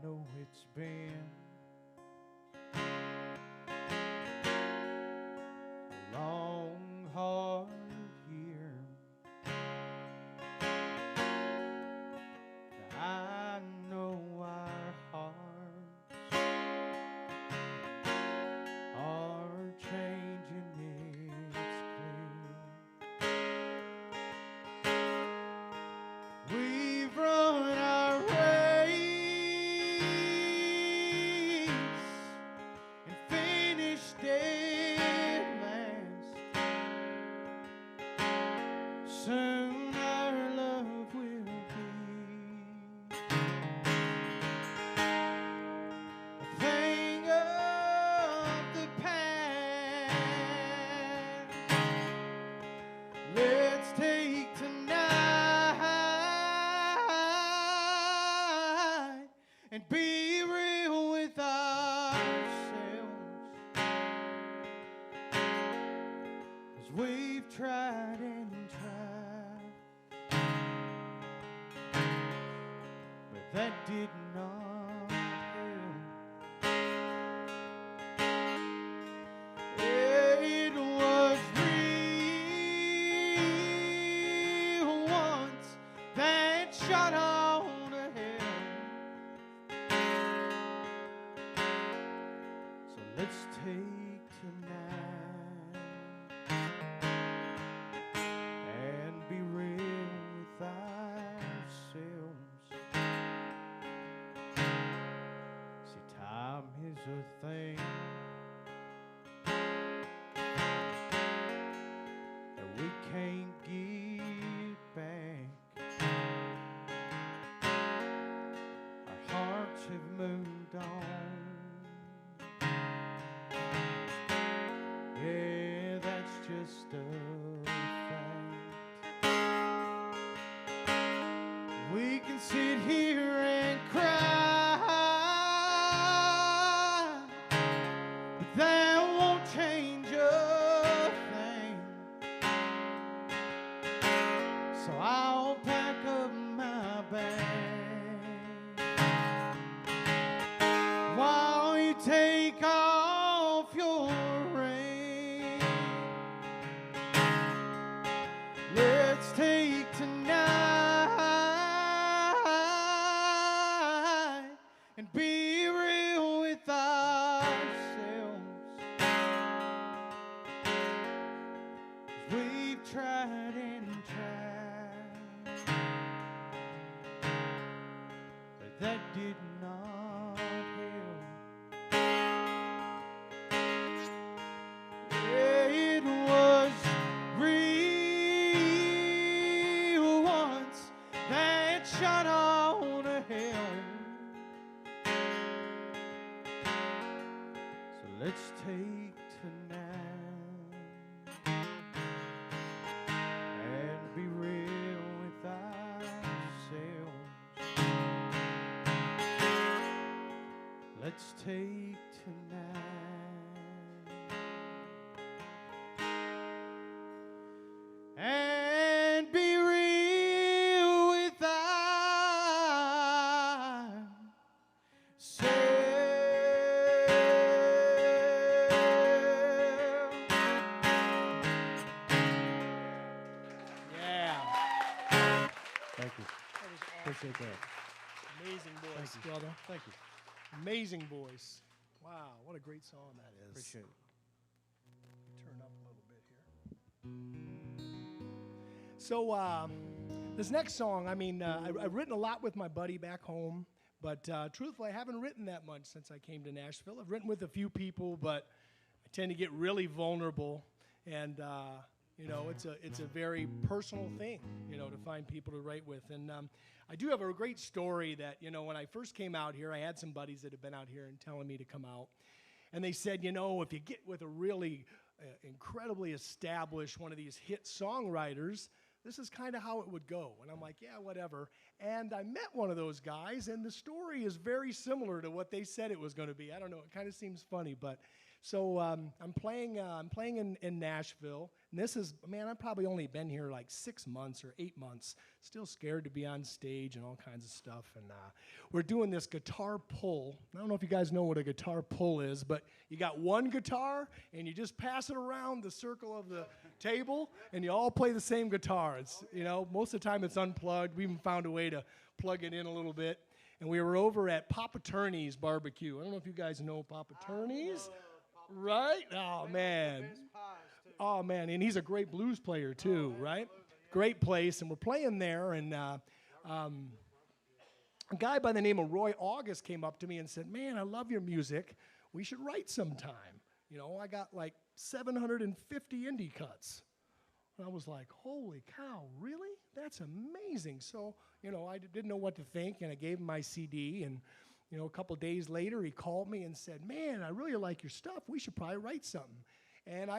know it's been a long, hard year. I know our hearts are changing, it's clear. We've run our race and finished dead last. Soon our love will be a thing of the past. Let's take tonight and be real with ourselves, 'cause we've tried and tried, but that did not help. It was real once, that shot on to hell. So let's take tonight and be real with ourselves. See, time is a thing that we can't get back. Our hearts have moved on. Yeah, that's just a fact. We can sit here and cry, but that won't change a thing. So I'll pack up my bag while you take off your ring. Let's take tonight and be real with ourselves, 'cause we've tried and tried, but that did not help. Yeah, it was real once, that shot on to hell. So let's take tonight and be real with ourselves. Let's take tonight and be real with ourselves. Yeah. Thank you. Appreciate that. Amazing voice, brother. Thank you. Amazing voice. Wow, what a great song that is. Appreciate it. Turn up a little bit here. So this next song, I mean, I've written a lot with my buddy back home, but truthfully, I haven't written that much since I came to Nashville. I've written with a few people, but I tend to get really vulnerable, and you know, it's a very personal thing, you know, to find people to write with. And I do have a great story that, you know, when I first came out here, I had some buddies that had been out here and telling me to come out. And they said, you know, if you get with a really incredibly established one of these hit songwriters, this is kind of how it would go. And I'm like, yeah, whatever. And I met one of those guys, and the story is very similar to what they said it was going to be. I don't know, it kind of seems funny, but so I'm playing in Nashville And this is, man, I've probably only been here like 6 months or 8 months. Still scared to be on stage and all kinds of stuff. And we're doing this guitar pull. I don't know if you guys know what a guitar pull is, but you got one guitar and you just pass it around the circle of the table and you all play the same guitar. It's, you know, most of the time it's unplugged. We even found a way to plug it in a little bit. And we were over at Papa Turney's barbecue. I don't know if you guys know Papa Turney's. Right? Oh, man. Oh, man. And he's a great blues player, too, right? Great place. And we're playing there. And a guy by the name of Roy August came up to me and said, man, I love your music. We should write sometime. You know, I got like 750 indie cuts. And I was like, holy cow, really? That's amazing. So, you know, I didn't know what to think, and I gave him my CD, and, you know, a couple days later, he called me and said, man, I really like your stuff. We should probably write something. And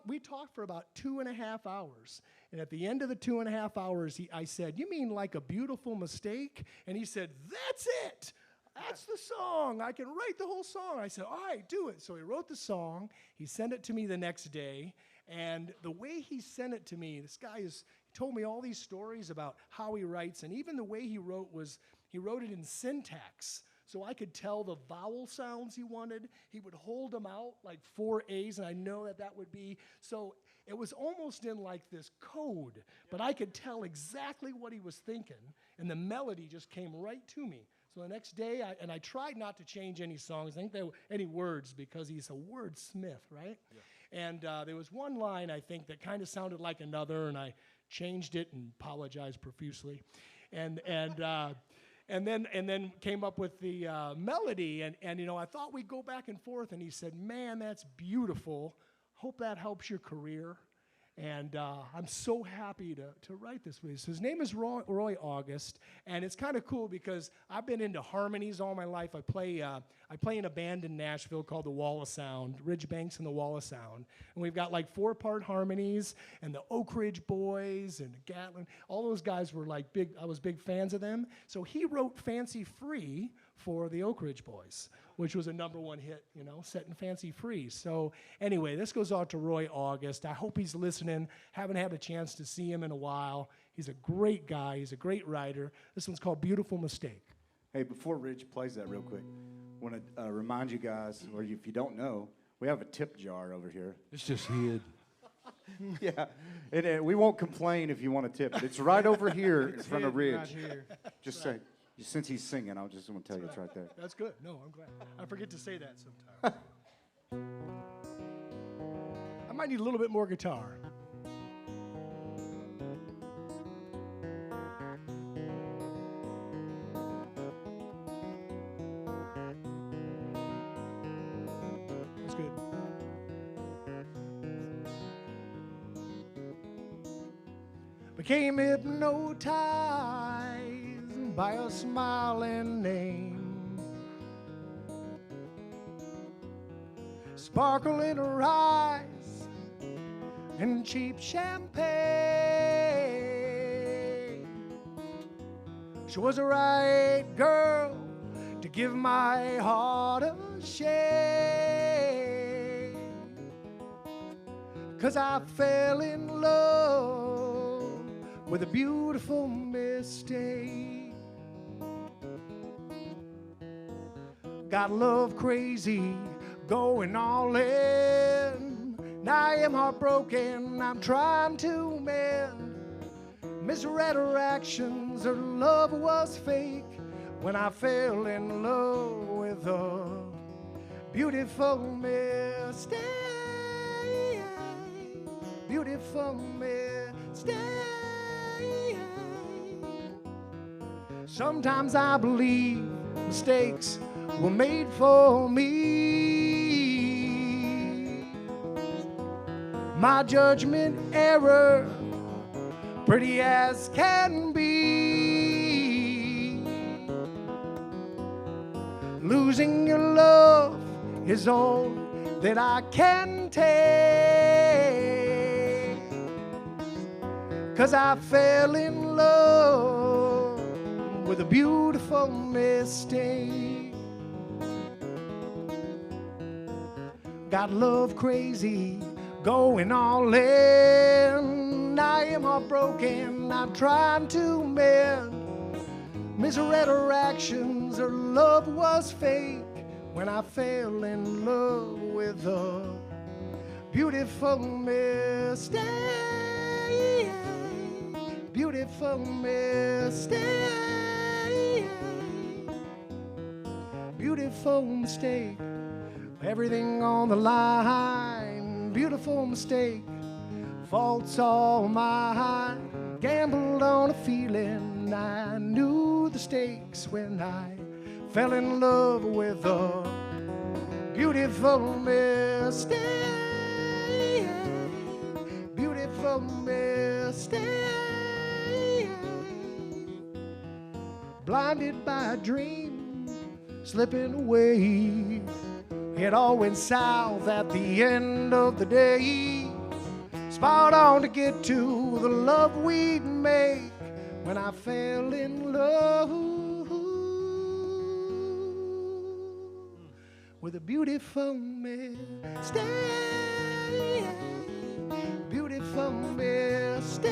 we talked for about 2.5 hours. And at the end of the 2.5 hours, I said, you mean like a beautiful mistake? And he said, that's it. That's the song. I can write the whole song. I said, all right, do it. So he wrote the song. He sent it to me the next day. And the way he sent it to me, this guy he told me all these stories about how he writes. And even the way he wrote it in syntax. So I could tell the vowel sounds he wanted. He would hold them out like 4 A's, and I know that would be. So it was almost in like this code, but I could tell exactly what he was thinking, and the melody just came right to me. So the next day, I tried not to change any songs, any words, because he's a wordsmith, right? Yeah. And there was one line, I think, that kind of sounded like another, and I changed it and apologized profusely. And then came up with the melody, and you know, I thought we'd go back and forth, and he said, man, that's beautiful. Hope that helps your career. And I'm so happy to write this with you. So his name is Roy August, and it's kind of cool because I've been into harmonies all my life. I play in a band in Nashville called the Wall of Sound, Ridgebanks and the Wall of Sound. And we've got like 4-part harmonies, and the Oak Ridge Boys and Gatlin, all those guys were like I was big fans of them. So he wrote Fancy Free for the Oak Ridge Boys, which was a #1 hit, you know, setting Fancy Free. So anyway, this goes out to Roy August. I hope he's listening. Haven't had a chance to see him in a while. He's a great guy. He's a great writer. This one's called Beautiful Mistake. Hey, before Rich plays that real quick, I want to remind you guys, or if you don't know, we have a tip jar over here. It's just hid. Yeah, and we won't complain if you want a tip. But it's right over here in front of Ridge. Right here. Just say, since he's singing, I just want to tell you it's right there. That's good. No, I'm glad. I forget to say that sometimes. I might need a little bit more guitar. That's good. Became hypnotized by a smiling name, sparkle in her eyes and cheap champagne. She was the right girl to give my heart a shake, 'cause I fell in love with a beautiful mistake. Got love crazy, going all in. Now I am heartbroken, I'm trying to mend. Misread her actions, her love was fake. When I fell in love with a beautiful mistake. Beautiful mistake. Sometimes I believe mistakes were made for me. My judgment error, pretty as can be. Losing your love is all that I can take, 'cause I fell in love with a beautiful mistake. Got love crazy, going all in. I am heartbroken, I'm trying to mend. Misreactions, her love was fake when I fell in love with a beautiful mistake. Beautiful mistake. Beautiful mistake. Everything on the line. Beautiful mistake. Faults all mine. Gambled on a feeling. I knew the stakes when I fell in love with a beautiful mistake. Beautiful mistake. Blinded by a dream, slipping away. It all went south at the end of the day. Spot on to get to the love we'd make when I fell in love with a beautiful mistake. Beautiful mistake.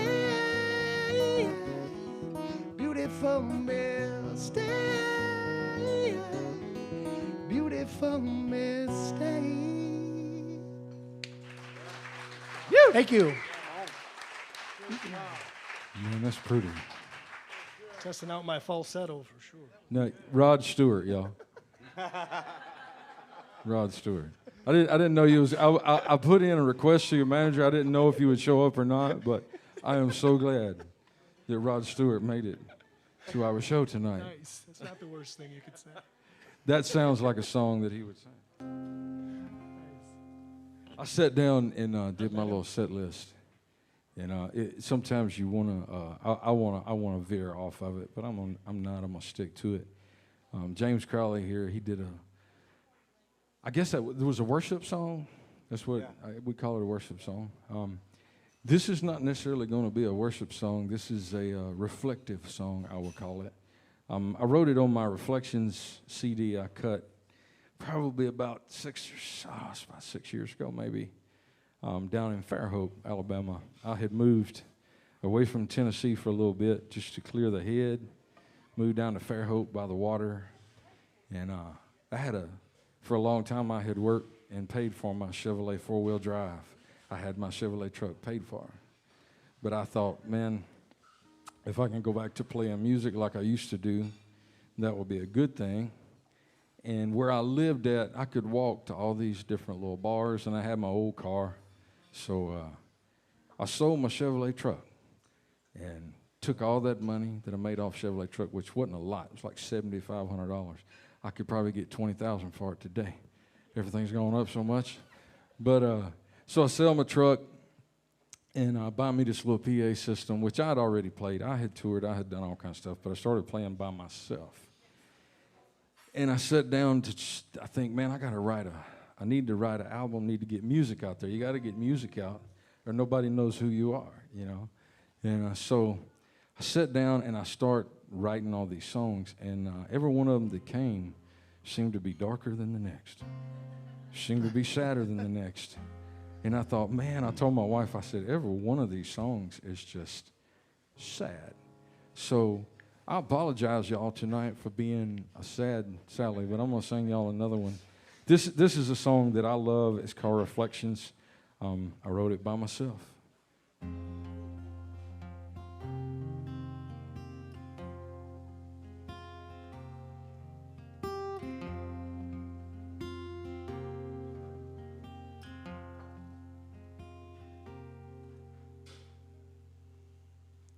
Beautiful mistake. Beautiful mistake. Thank you. Man, that's pretty. Testing out my falsetto for sure. No, Rod Stewart, y'all. Rod Stewart. I didn't know you was. I put in a request to your manager. I didn't know if you would show up or not, but I am so glad that Rod Stewart made it to our show tonight. Nice. That's not the worst thing you could say. That sounds like a song that he would sing. I sat down and did my little set list, and sometimes you wanna, I wanna veer off of it, but I'm not. I'm gonna stick to it. James Crowley here, he did I guess there was a worship song. That's what we call it, a worship song. This is not necessarily going to be a worship song. This is a reflective song, I will call it. I wrote it on my Reflections CD I cut probably about 6 years ago, maybe, down in Fairhope, Alabama. I had moved away from Tennessee for a little bit just to clear the head, moved down to Fairhope by the water, and for a long time I had worked and paid for my Chevrolet four-wheel drive. I had my Chevrolet truck paid for. But I thought, man, if I can go back to playing music like I used to do, that would be a good thing. And where I lived at, I could walk to all these different little bars, and I had my old car. So I sold my Chevrolet truck and took all that money that I made off Chevrolet truck, which wasn't a lot. It was like $7,500. I could probably get $20,000 for it today. Everything's going up so much. But so I sell my truck, and I buy me this little PA system, which I'd already played. I had toured. I had done all kinds of stuff, but I started playing by myself. And I sat down I think, man, I need to write an album, need to get music out there. You got to get music out, or nobody knows who you are, you know. And so I sat down and I start writing all these songs, and every one of them that came seemed to be darker than the next, seemed to be sadder than the next. And I thought, man, I told my wife, I said, every one of these songs is just sad. So I apologize, y'all, tonight for being a sad Sally, but I'm going to sing y'all another one. This is a song that I love. It's called Reflections. I wrote it by myself.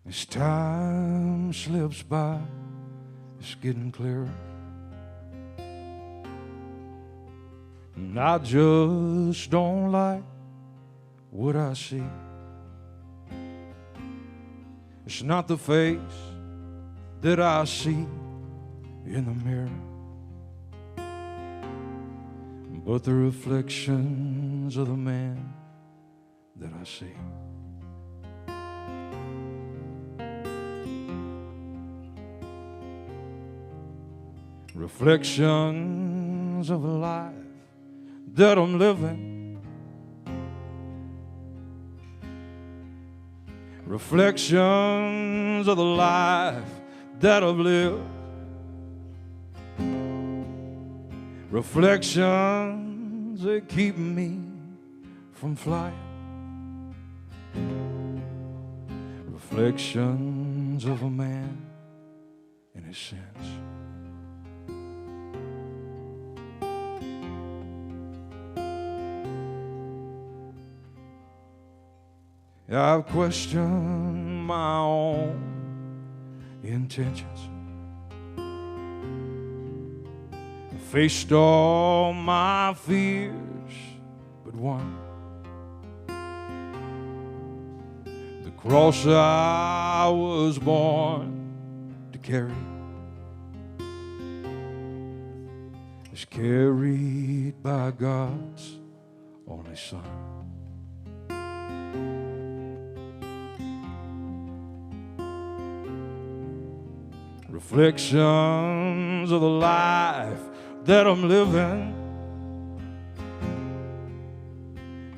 As time slips by, it's getting clearer, and I just don't like what I see. It's not the face that I see in the mirror, but the reflections of the man that I see. Reflections of a life that I'm living, reflections of the life that I've lived, reflections that keep me from flying, reflections of a man in his sins. I've questioned my own intentions, faced all my fears but one, the cross I was born to carry is carried by God's only Son. Reflections of the life that I'm living,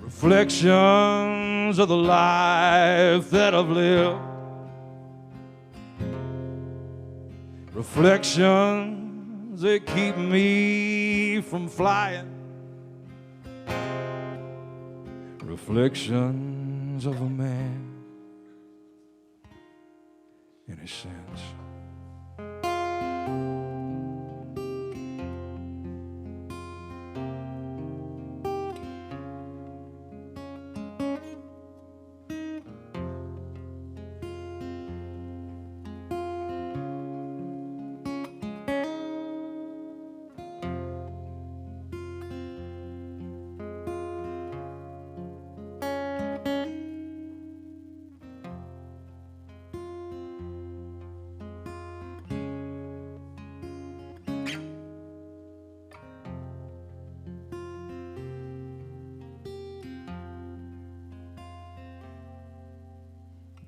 reflections of the life that I've lived, reflections that keep me from flying, reflections of a man in his sins.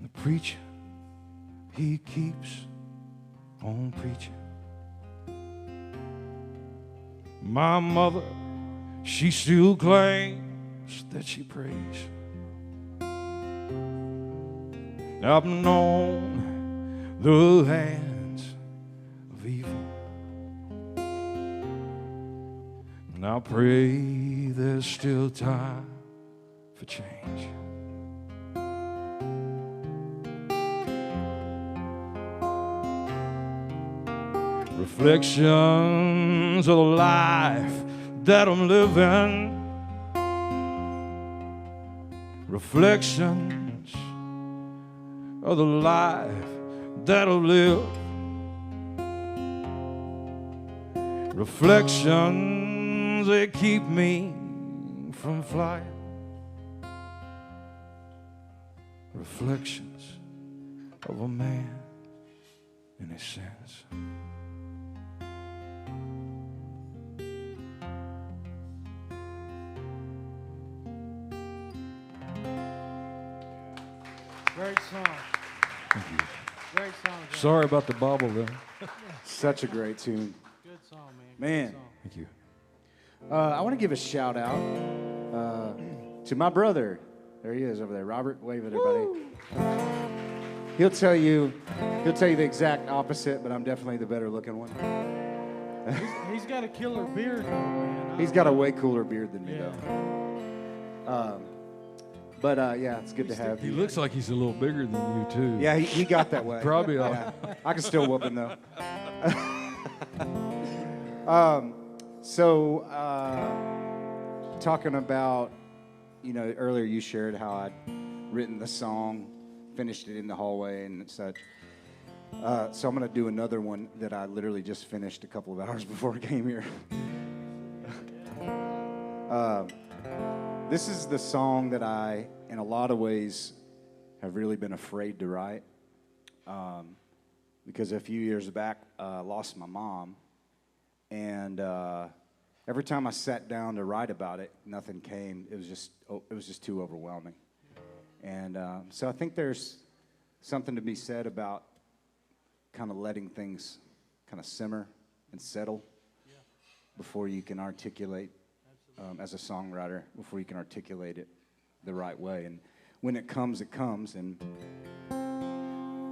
The preacher, he keeps on preaching. My mother, she still claims that she prays. I've known the hands of evil, and I pray there's still time for change. Reflections of the life that I'm living, reflections of the life that I've lived, reflections that keep me from flying, reflections of a man in his sins. Great song. Thank you. Great song. John. Sorry about the bobble there. Such a great tune. Good song, man. Man. Good song. Thank you. I want to give a shout out to my brother. There he is over there. Robert, wave at everybody. He'll tell you the exact opposite, but I'm definitely the better looking one. He's got a killer beard, though, man. He's got a way cooler beard than me, Yeah. though. But yeah, it's good to have He you. looks like he's a little bigger than you, too. Yeah, he got that way. Probably. Yeah. I can still whoop him, though. Talking about, earlier you shared how I'd written the song, finished it in the hallway and such. So I'm going to do another one that I literally just finished a couple of hours before I came here. This is the song that I, in a lot of ways, have really been afraid to write. Because a few years back, lost my mom. And every time I sat down to write about it, nothing came. It was just too overwhelming. And so I think there's something to be said about kind of letting things kind of simmer and settle before you can articulate, as a songwriter, before you can articulate it the right way. And when it comes, it comes. And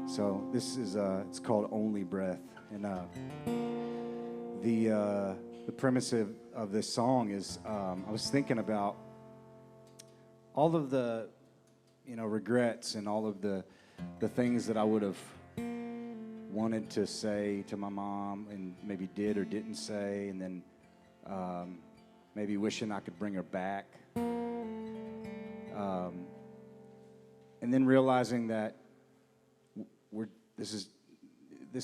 so this is it's called Only Breath. And the premise of this song is I was thinking about all of the regrets and all of the things that I would have wanted to say to my mom and maybe did or didn't say, and then maybe wishing I could bring her back, and then realizing that this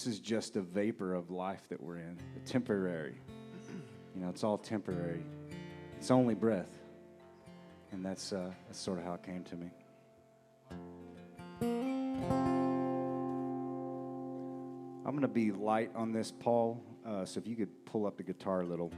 is just a vapor of life that we're in, temporary. It's all temporary. It's only breath, and that's sort of how it came to me. I'm going to be light on this, Paul, so if you could pull up the guitar a little.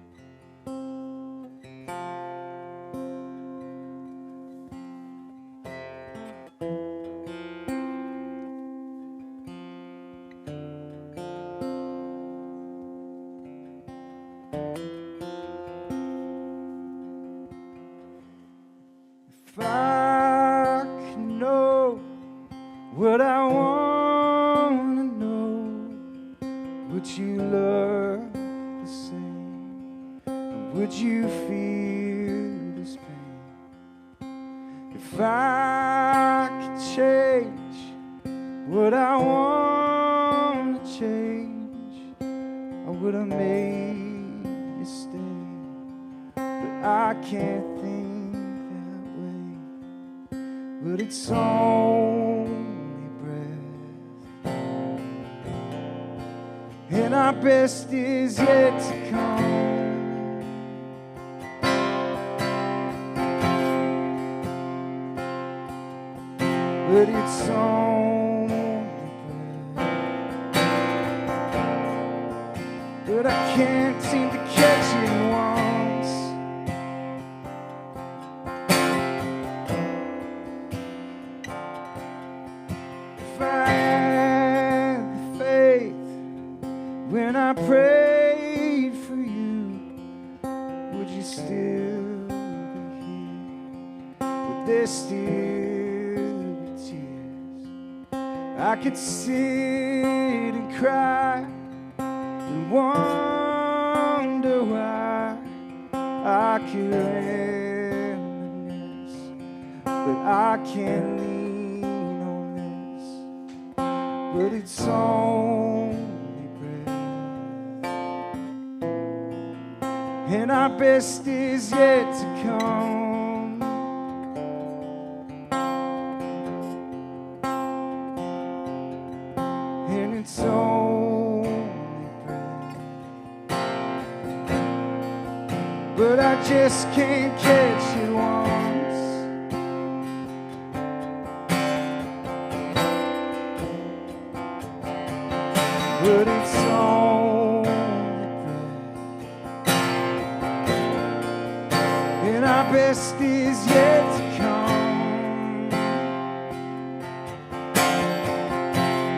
If I could know what I want to know, would you love the same? Or would you feel this pain? If I could change what I want to change, I would have made you stay. But I can't think that way. But it's only breath, and our best is yet to come. But it's only breath, but I can't seem to catch it once. If I had the faith when I prayed for you, would you still be here? Would there still be tears? I could sit and cry and wonder why. I could reminisce, but I can't lean on this. But it's only breath, and our best is yet to come. And it's only breath, but I just can't catch it once. But it's only breath, and our best is yet to come.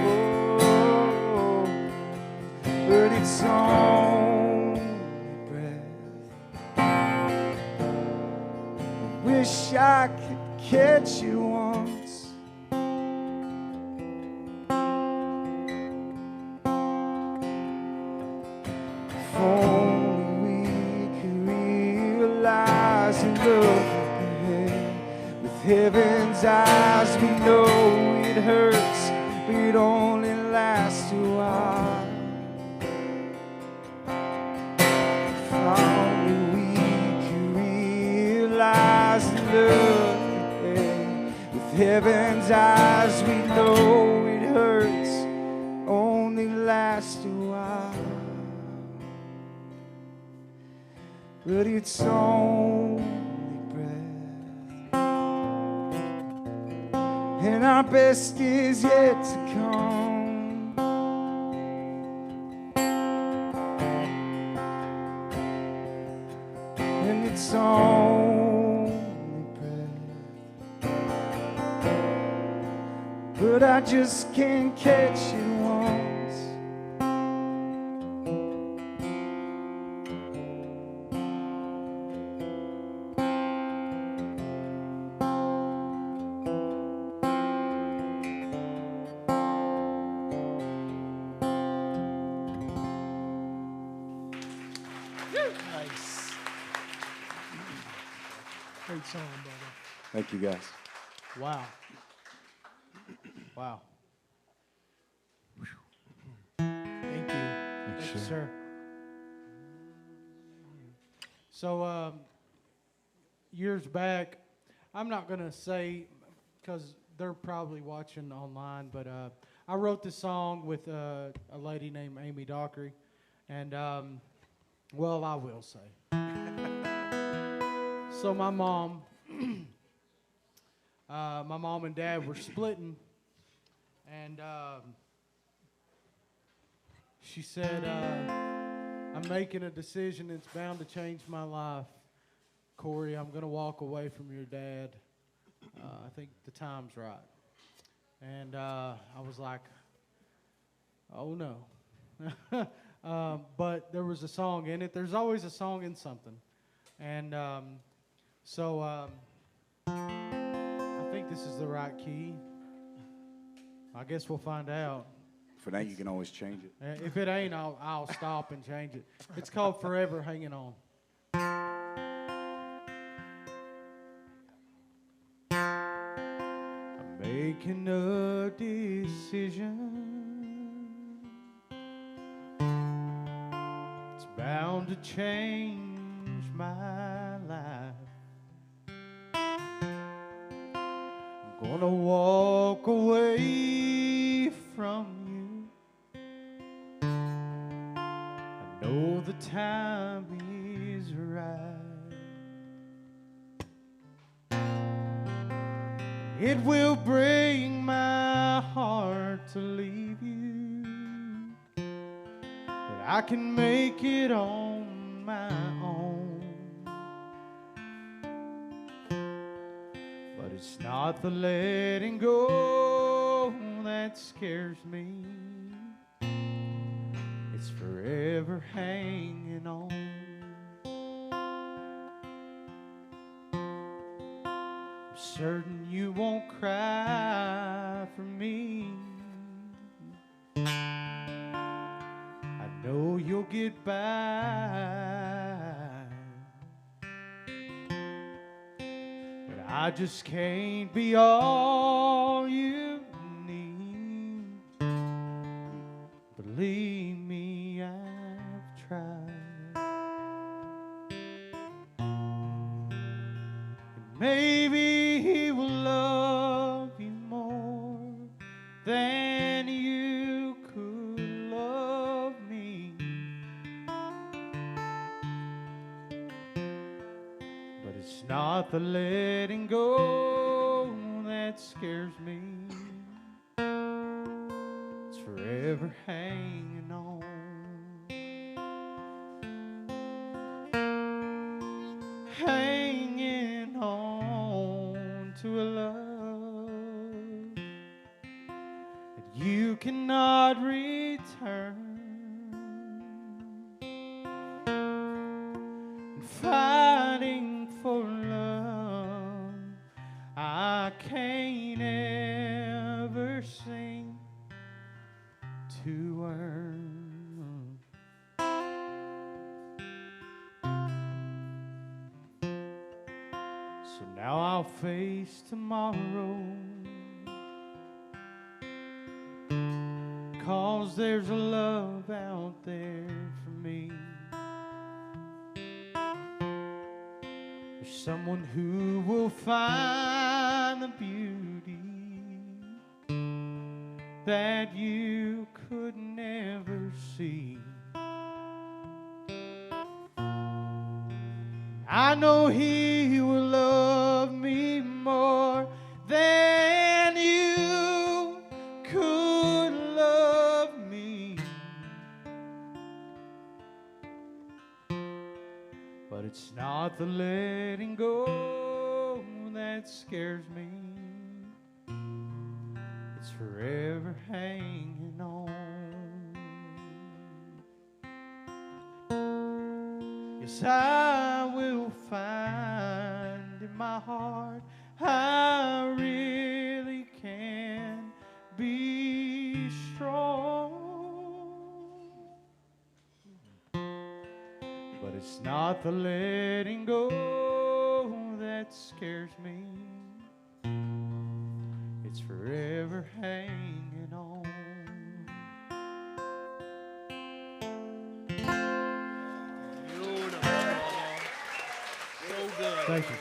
Oh, but it's only breath. Wish I could catch you once. If only we could realize and look ahead with heaven's eyes. We know it hurts, but it only lasts a while. If only we could realize and look ahead with heaven's eyes. We know it hurts, only lasts a while. But it's only breath, and our best is yet to come. And it's only breath, but I just can't catch it once. Great song, brother. Thank you, guys. Wow. Wow. Thank you. Thank you, sir. So, years back, I'm not going to say, because they're probably watching online, but I wrote this song with a lady named Amy Dockery, and, well, I will say. So my mom and dad were splitting, and she said, I'm making a decision that's bound to change my life. Corey, I'm going to walk away from your dad. I think the time's right. And I was like, oh no. But there was a song in it. There's always a song in something. And so I think this is the right key. I guess we'll find out. For now, you can always change it. If it ain't, I'll stop and change it. It's called Forever Hanging On. I'm making a decision. It's bound to change my life. I'm gonna walk away from you. I know the time is right. It will break my heart to leave you, but I can make it on my own. But it's not the letting go that scares me. It's forever hanging on. I'm certain you won't cry for me. I know you'll get by. But I just can't be all you need. Believe me, I've tried. And maybe he will love you more than you could love me. But it's not the letting go that scares me. It's forever hanging on. Hanging on to a love that you cannot return. And fighting for love I can't ever seem to earn. So now I'll face tomorrow, 'cause there's a love out there for me. There's someone who will find the beauty that you could never see. I know he will love me more than you could love me. But it's not the letting go that scares me. It's forever hanging on. Yes, I will find in my heart I really can be strong. But it's not the letting go that scares me. It's forever hanging on. Thank you.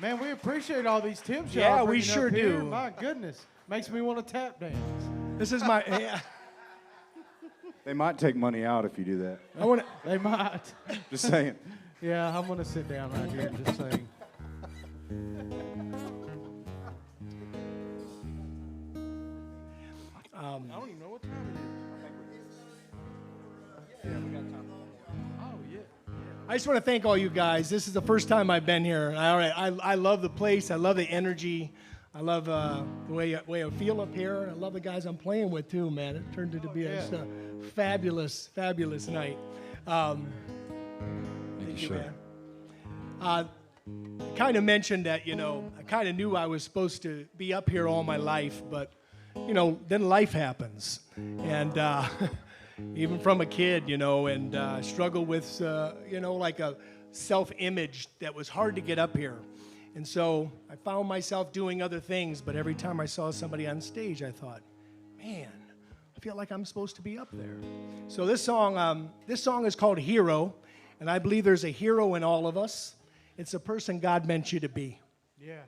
Man, we appreciate all these tips. y'all Yeah, we bringing sure up here. do. My goodness, makes me want to tap dance. This is my. Yeah, They might take money out if you do that. I want to. They might. Just saying. Yeah, I'm gonna sit down right here and just sing. I don't even know what time it is. Yeah, we got time. Oh yeah. I just want to thank all you guys. This is the first time I've been here. I love the place. I love the energy. I love the way I feel up here. I love the guys I'm playing with too, man. It turned into be just a fabulous, fabulous night. Thank you, sir. I kind of mentioned that, I kind of knew I was supposed to be up here all my life, but, then life happens. And even from a kid, and struggled with, like a self-image that was hard to get up here. And so I found myself doing other things, but every time I saw somebody on stage, I thought, man, I feel like I'm supposed to be up there. So this song is called Hero, and I believe there's a hero in all of us. It's a person God meant you to be. Yeah.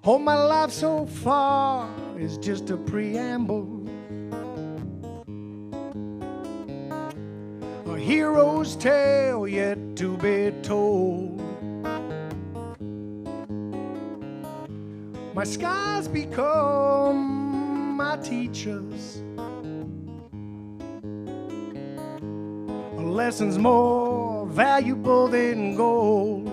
All my life so far is just a preamble, a hero's tale yet to be told. My skies become my teachers, a lesson's more valuable than gold.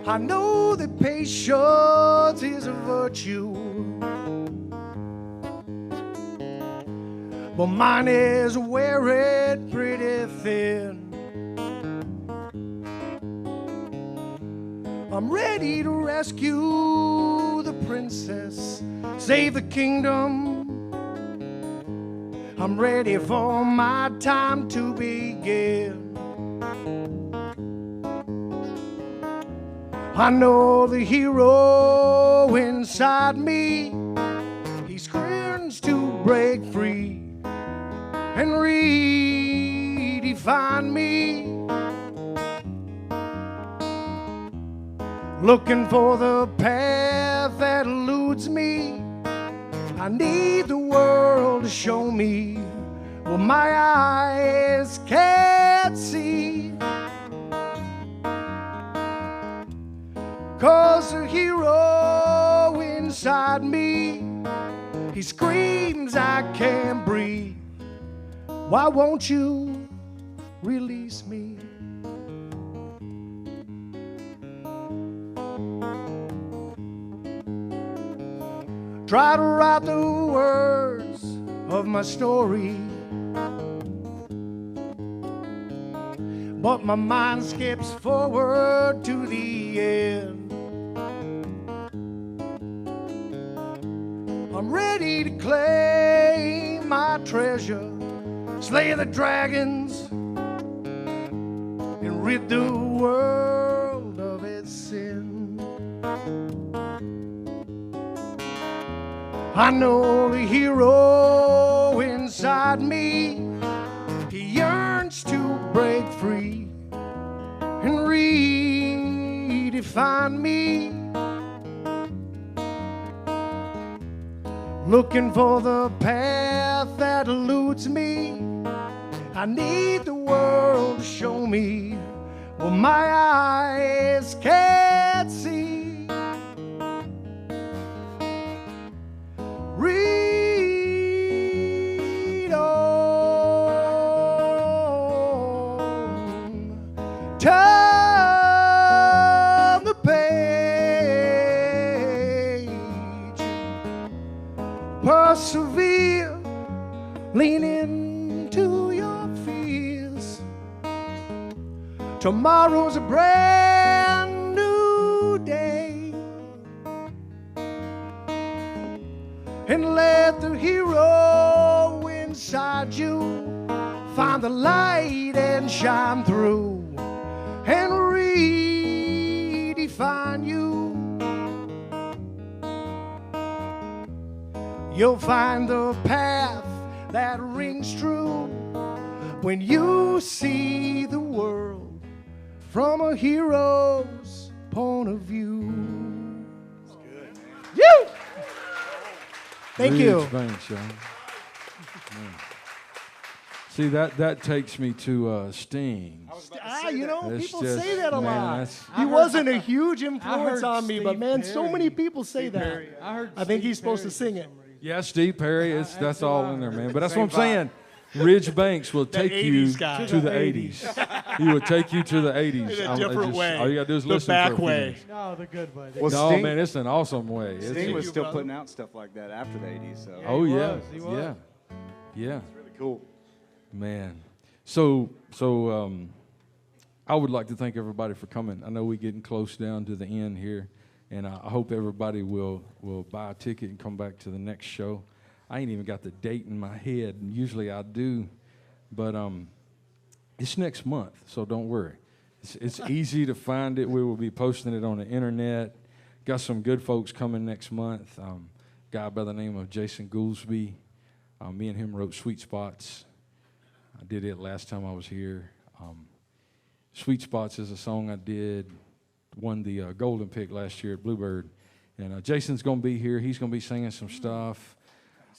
I know that patience is a virtue, but mine is wearing pretty thin. I'm ready to rescue the princess, save the kingdom. I'm ready for my time to begin. I know the hero inside me. He screams to break free and redefine me. Looking for the path that eludes me. I need the world to show me what my eyes can't see. 'Cause the hero inside me, he screams I can't breathe. Why won't you release me? Try to write the words of my story, but my mind skips forward to the end. I'm ready to claim my treasure, slay the dragons, and rid the world of its sin. I know the hero inside me, he yearns to break free and redefine me. Looking for the path that eludes me. I need the world to show me what my eyes can't see. turn the page, persevere, lean into your fears. Tomorrow's a brand new day, and let the hero inside you find the light and shine through and redefine you. You'll find the path that rings true when you see the world from a hero's point of view. That's good. You. Thank you. Ridge Banks, y'all. See, that takes me to Sting. You know, That's people just- say that a man, lot. that's- He wasn't a huge influence heard on me, but Steve man, so Perry. many people say that. I heard. I think Steve he's supposed to Perry sing for it. some reason. Yeah, Steve Perry, that's that's all what in I there, heard. man. But that's Same what I'm saying. Ridge Banks will take you 80s guy. to the 80s. He will take you to the 80s. In a I different just- way. All you got to do is The listen back for a few way. minutes. No, the good way. Well, No, Sting- man, it's an awesome way. It's Sting was you, still brother. putting out stuff like that after the 80s, so oh he yeah, was, he was. yeah, yeah, really cool. man. So I would like to thank everybody for coming. I know we're getting close down to the end here, and I hope everybody will buy a ticket and come back to the next show. I ain't even got the date in my head, and usually I do, but it's next month, so don't worry. It's easy to find it. We will be posting it on the internet. Got some good folks coming next month. Guy by the name of Jason Goolsby. Me and him wrote Sweet Spots. I did it last time I was here. Sweet Spots is a song I did, won the Golden Pick last year at Bluebird. And Jason's going to be here. He's going to be singing some stuff.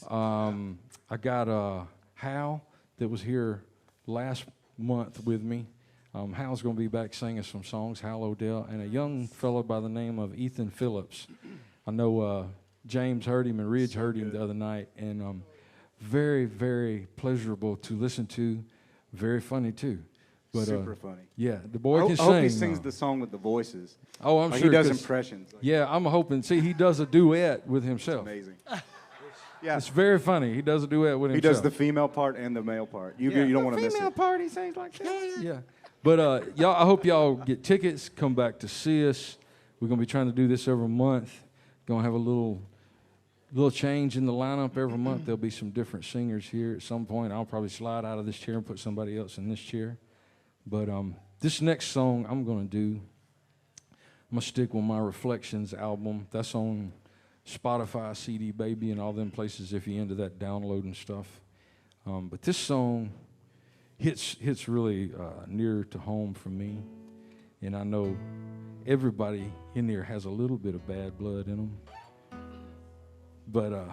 I got Hal that was here last month with me. Hal's going to be back singing some songs, Hal Odell, and a young fellow by the name of Ethan Phillips. I know James heard him and Ridge heard him the other night, and very, very pleasurable to listen to, very funny too. But, Super funny. Yeah, the boy I can hope sing. he sings the song with the voices. Oh, I'm Like sure. he does 'cause- impressions. Like, Yeah, I'm hoping. See, he does a duet with himself. amazing. Yeah, It's very funny. He does a duet with he himself. does the female part and the male part. You Yeah. don't want to miss Female it. part, he sings like that. Yeah. But y'all, I hope y'all get tickets. Come back to see us. We're gonna be trying to do this every month. Gonna have a little change in the lineup every month. There'll be some different singers here at some point. I'll probably slide out of this chair and put somebody else in this chair. But this next song I'm gonna do, I'm gonna stick with my Reflections album. That's on Spotify, CD Baby, and all them places if you're into that downloading stuff. But this song hits really near to home for me, and I know everybody in there has a little bit of bad blood in them. But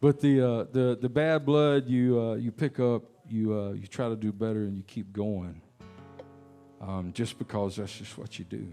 but the bad blood you pick up, you try to do better, and you keep going. Just because that's just what you do.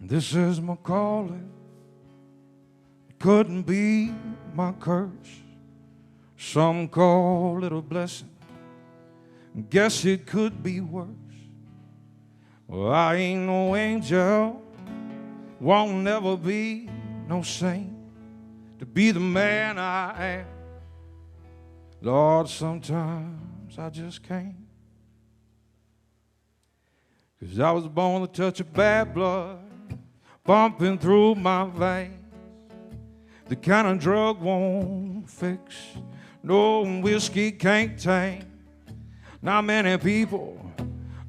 This is my calling. It couldn't be my curse. Some call it a blessing. Guess it could be worse. Well, I ain't no angel. Won't never be no saint to be the man I am. Lord, sometimes I just can't. 'Cause I was born with a touch of bad blood pumping through my veins. The kind of drug won't fix, no whiskey can't tame. Not many people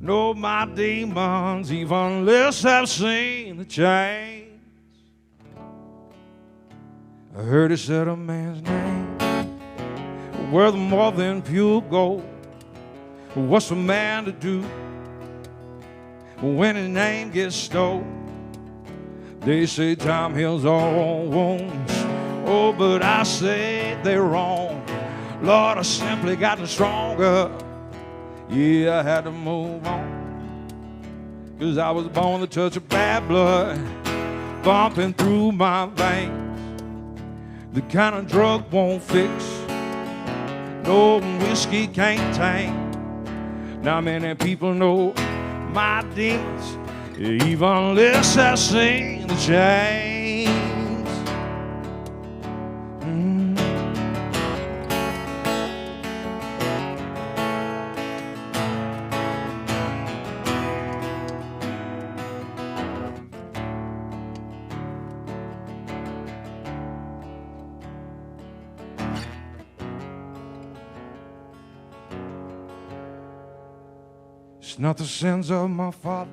know my demons, even less have seen the change. I heard he said a man's name worth more than pure gold. What's a man to do when his name gets stole? They say time heals all wounds. Oh, but I say they're wrong. Lord, I simply gotten stronger. Yeah, I had to move on, 'cause I was born to touch of bad blood bumping through my veins. The kind of drug won't fix, no whiskey can't tame. Now many people know my demons, even less have seen the chains. It's not the sins of my father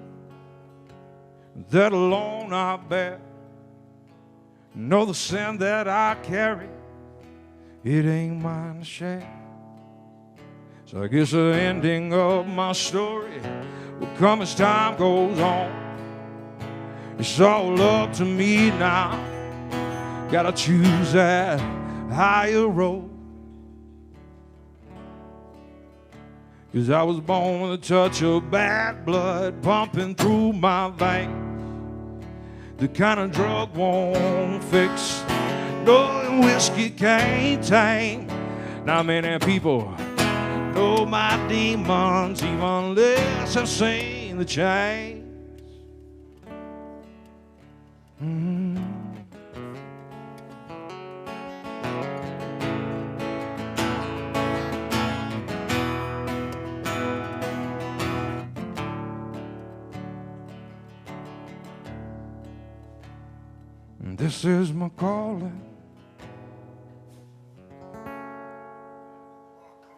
that alone I bear, nor the sin that I carry, it ain't mine to share. So I guess the ending of my story will come as time goes on. It's all up to me now, gotta choose that higher road. 'Cause I was born with a touch of bad blood pumping through my veins. The kind of drug won't fix, no whiskey can't tame. Now many people know my demons, even less have seen the change. This is my calling.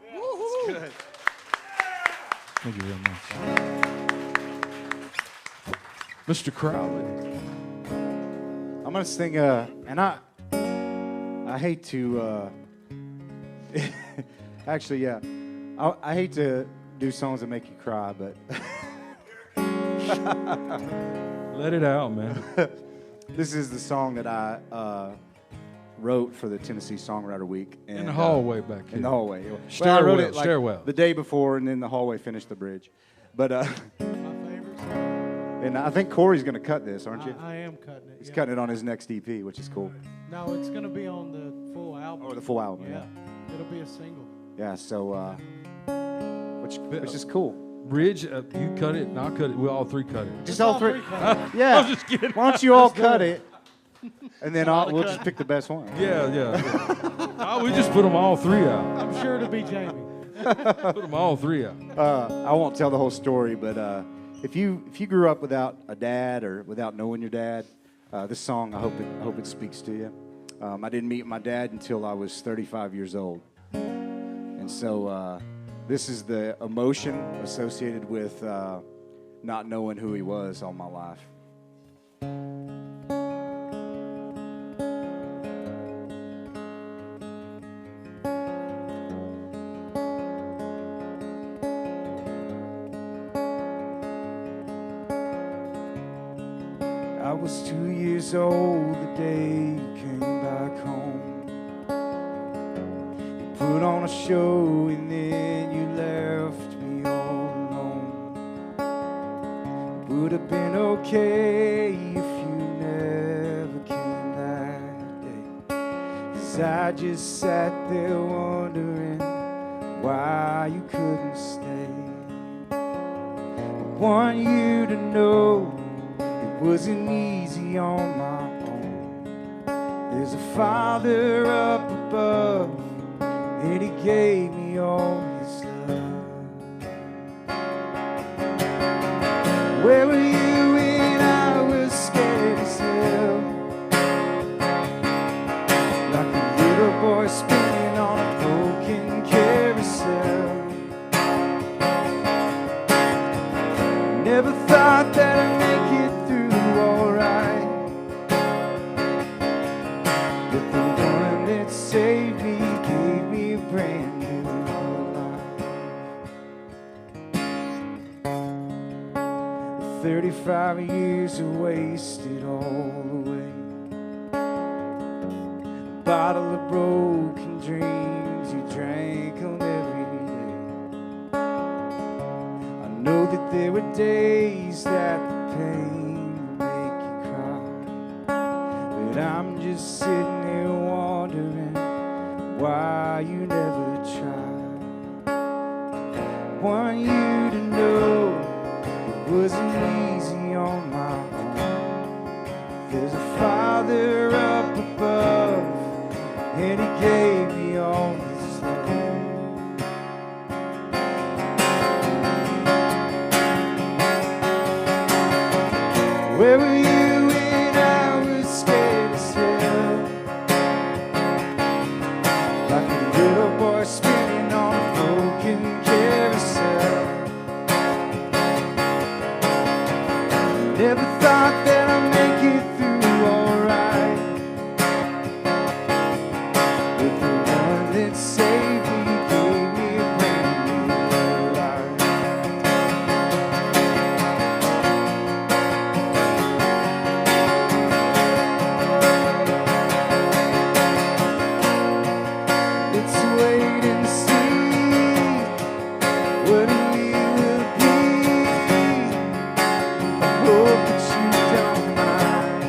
That's good. Thank you very much. Mr. Crowley. I'm gonna sing, and I hate to, actually, yeah, I hate to do songs that make you cry, but Let it out, man. this is the song that I wrote for the Tennessee Songwriter Week. And, In the hallway back here. in the hallway. Well, I Stairwell, wrote it like stairwell. the day before, and then the hallway finished the bridge. But My favorite song. and I think Corey's gonna cut this, aren't you? I am cutting it. He's yeah. cutting it on his next EP, which is cool. No, it's going to be on the full album. Oh, the full album. Yeah. It'll be a single. Yeah. So, which is cool. Ridge, you cut it, and I'll cut it. We all three cut it. Just all three. cut. Yeah. I'm just kidding. Why don't you all cut it, and then we'll just pick the best one. Yeah. Oh, we just put them all three out. I'm sure it'll be Jamie. Put them all three out. I won't tell the whole story, but if you grew up without a dad or without knowing your dad, this song I hope it speaks to you. I didn't meet my dad until I was 35 years old, and so this is the emotion associated with not knowing who he was all my life. I was 2 years old the day you came back home. You put on a show and then you left me all alone. It would have been okay if you never came that day, 'cause I just sat there wondering why you couldn't stay. I want you to know wasn't easy on my own. There's a Father up above, and He gave me all His love. Where were you when I was scared as hell? Like a little boy spinning on a broken carousel. Never thought that I'd make it through alright, but the bottle of broken dreams you drank on every day. I know that there were days that the pain would make you cry, but I'm just sitting here wondering why you never tried. Want you to know it wasn't easy on my own. There's a Father up above, and He gave me all this love. Where were you when I was scared as hell? Like a little boy spinning on a broken carousel. Never thought that I'd make it through alright, but the one that saved me gave me a brand new life. Let's wait and see what we will be. I hope that you don't mind,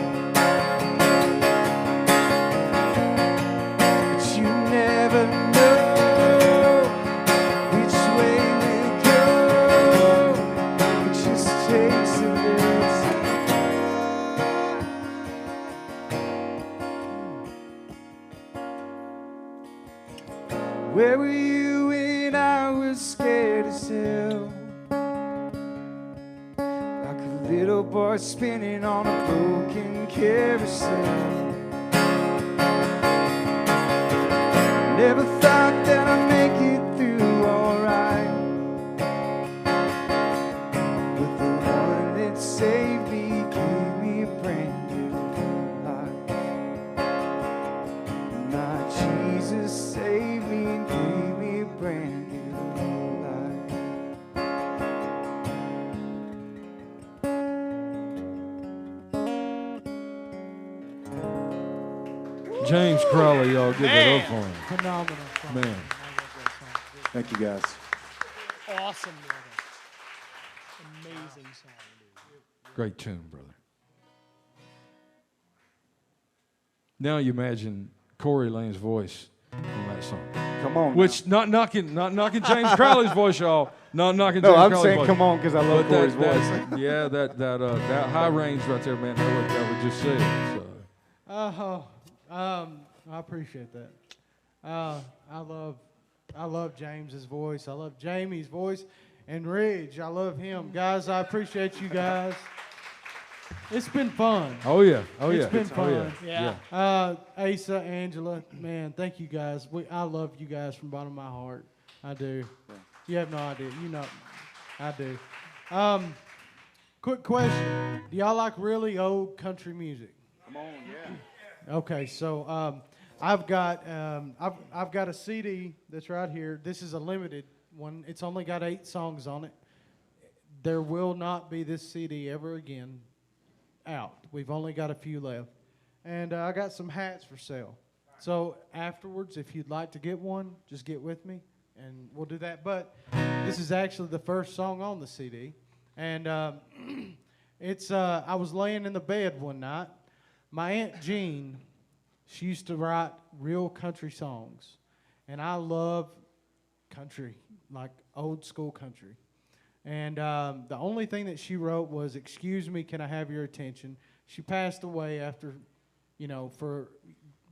but you never know which way we'll go. It just takes a little time. Where were you when I was scared as hell? Like a little boy spinning on a broken carousel. Never thought that I'd make it through alright, but the one that saved me gave me a brand new life. My Jesus saved me and gave me a brand new life. James Crowley, y'all give it up for him. Phenomenal song. Man. I love that song. Thank you, guys. Awesome, brother. Amazing song, dude. Great tune, brother. Now you imagine Corey Layne's voice on that song. Come on. Which not knocking James Crowley's voice, y'all. Not knocking No, James I'm Crowley's saying voice. come on because I love But Corey's that, voice. yeah, that high range right there, man. That would just say it. So. I appreciate that. I love James's voice. I love Jamie's voice, and Ridge. I love him, guys. I appreciate you guys. It's been fun. Oh yeah, oh yeah. It's been Oh, fun. Yeah. Asa, Angela, man, thank you guys. I love you guys from the bottom of my heart. I do. You have no idea. You know, I do. Quick question: do y'all like really old country music? Come on, yeah. Okay, so I've got a CD that's right here. This is a limited one. It's only got 8 songs on it. There will not be this CD ever again out. We've only got a few left, and I got some hats for sale. So afterwards, if you'd like to get one, just get with me, and we'll do that. But this is actually the first song on the CD, and it's I was laying in the bed one night. My Aunt Jean, she used to write real country songs, and I love country, like old school country. And the only thing that she wrote was, "Excuse me, can I have your attention?" She passed away after,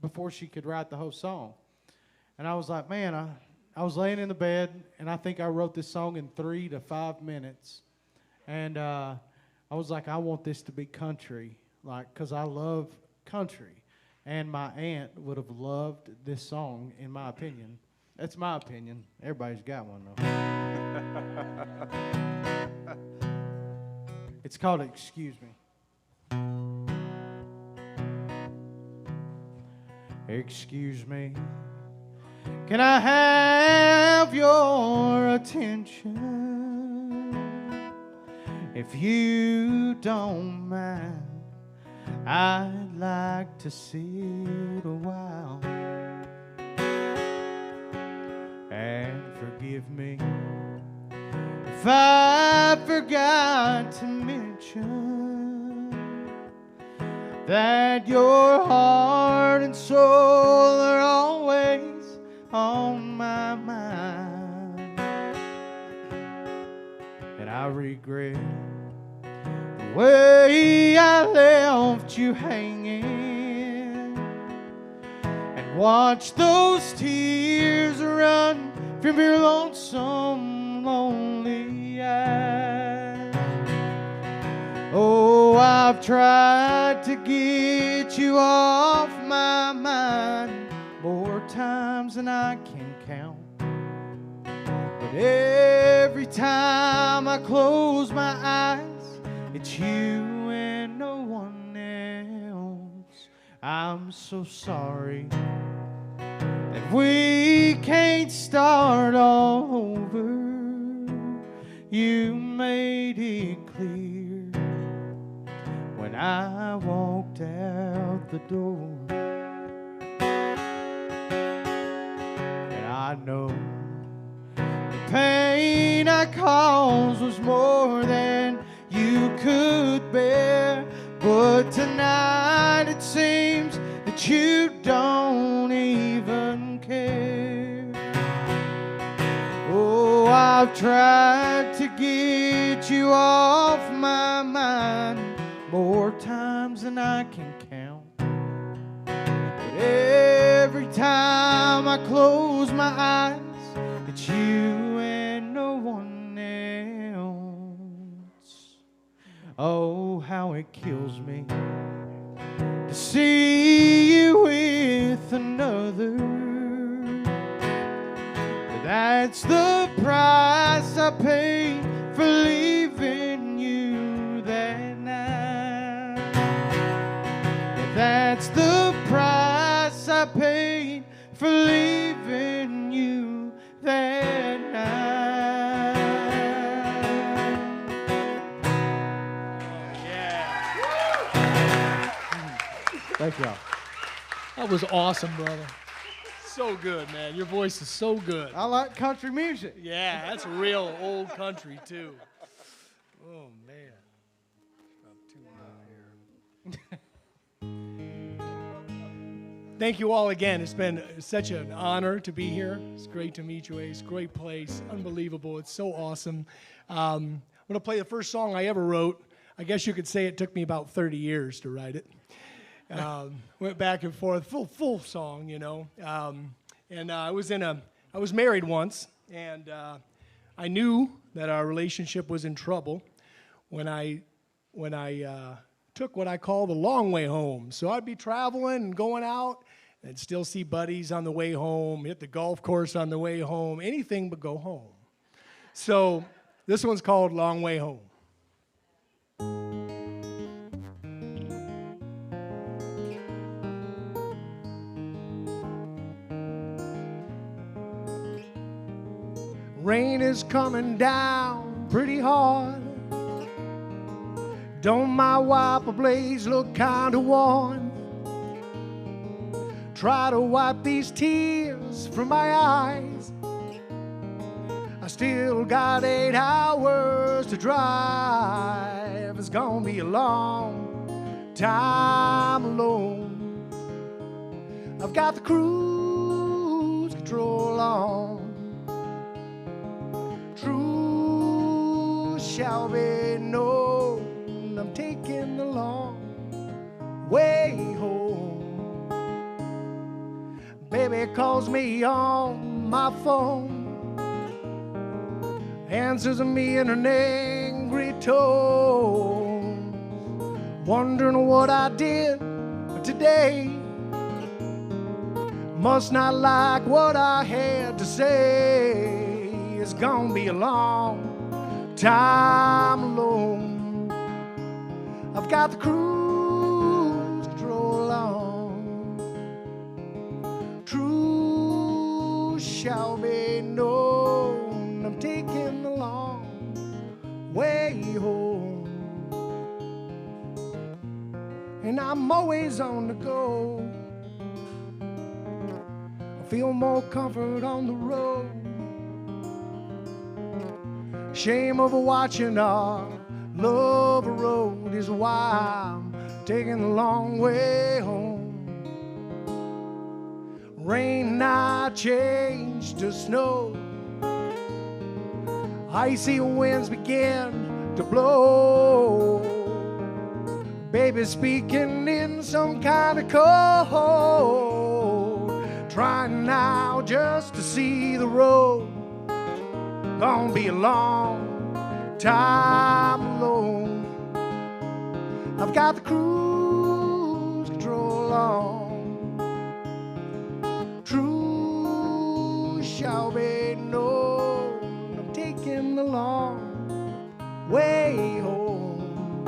before she could write the whole song. And I was like, man, I was laying in the bed, and I think I wrote this song in 3 to 5 minutes. And I was like, I want this to be country, because I love country. And my aunt would have loved this song, in my opinion. That's my opinion. Everybody's got one, though. It's called Excuse Me. Excuse me, can I have your attention? If you don't mind, I'd like to sit a while forgive me if I forgot to mention that your heart and soul are always on my mind. And I regret the way I left you hanging and watched those tears run from your lonesome, lonely eyes. Oh, I've tried to get you off my mind more times than I can count. But every time I close my eyes, it's you and no one else. I'm so sorry that we can't start all over. You made it clear when I walked out the door. And I know the pain I caused was more than you could bear, but tonight it seems that you don't even care. Oh, I've tried to get you off my mind more times than I can count, but every time I close my eyes, it's you and no one else. Oh, how it kills me to see you with another. But that's the price I paid for leaving you that night. Yeah, that's the price I paid for leaving you that night. Thank y'all. That was awesome, brother. So good, man. Your voice is so good. I like country music. Yeah, that's real old country, too. Oh, man. Thank you all again. It's been such an honor to be here. It's great to meet you, Ace. Great place. Unbelievable. It's so awesome. I'm going to play the first song I ever wrote. I guess you could say it took me about 30 years to write it. Went back and forth, full song, you know. And I was married once, and I knew that our relationship was in trouble when I took what I call the long way home. So I'd be traveling and going out and still see buddies on the way home, hit the golf course on the way home, anything but go home. So this one's called Long Way Home. Rain is coming down pretty hard. Don't my wiper blades look kinda worn? Try to wipe these tears from my eyes. I still got 8 hours to drive. It's gonna be a long time alone. I've got the cruise control on. True shall be known. I'm taking the long way home. Baby calls me on my phone, answers me in an angry tone, wondering what I did today. Must not like what I had to say. It's gonna be a long time alone. I've got the cruise control on. True shall be known. I'm taking the long way home, and I'm always on the go. I feel more comfort on the road. Shame of watching our love erode is why I'm taking the long way home. Rain now changed to snow. Icy winds begin to blow. Baby speaking in some kind of code. Trying now just to see the road. Gonna be a long time alone. I've got the cruise control on. True shall be known. I'm taking the long way home.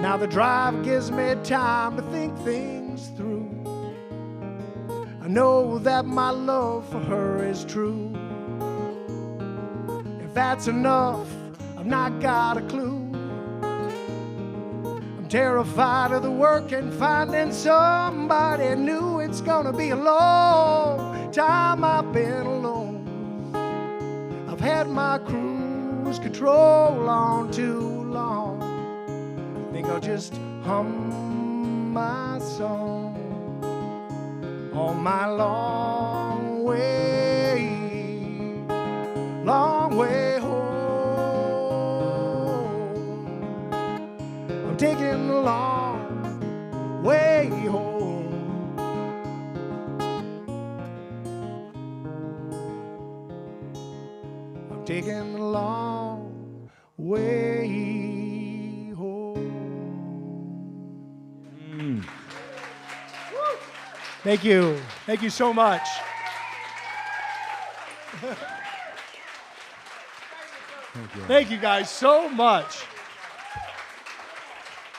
Now the drive gives me time to think things through. I know that my love for her is true. If that's enough, I've not got a clue. I'm terrified of the work and finding somebody new. It's gonna be a long time I've been alone. I've had my cruise control on too long. I think I'll just hum my song on my long way home. I'm taking the long way home. I'm taking the long way home. Thank you. Thank you so much. Thank you guys so much.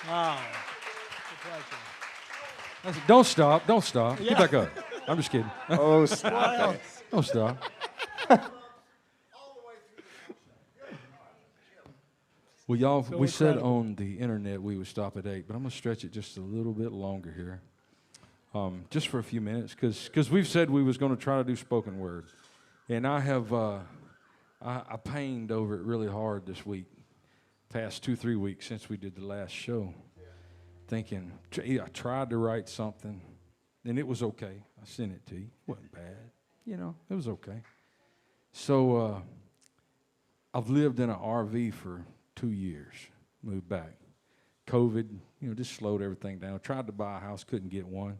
Wow. Don't stop. Don't stop. Get back up. I'm just kidding. Oh, stop it. Don't stop. Well, y'all, So we said incredible. on the internet we would stop at 8, but I'm going to stretch it just a little bit longer here. Just for a few minutes, because we've said we was going to try to do spoken word. And I have, I pained over it really hard this week, past 2-3 weeks since we did the last show, thinking, I tried to write something, and it was okay. I sent it to you. It wasn't bad. You know, it was okay. So I've lived in an RV for 2 years, moved back. COVID, just slowed everything down. Tried to buy a house, couldn't get one.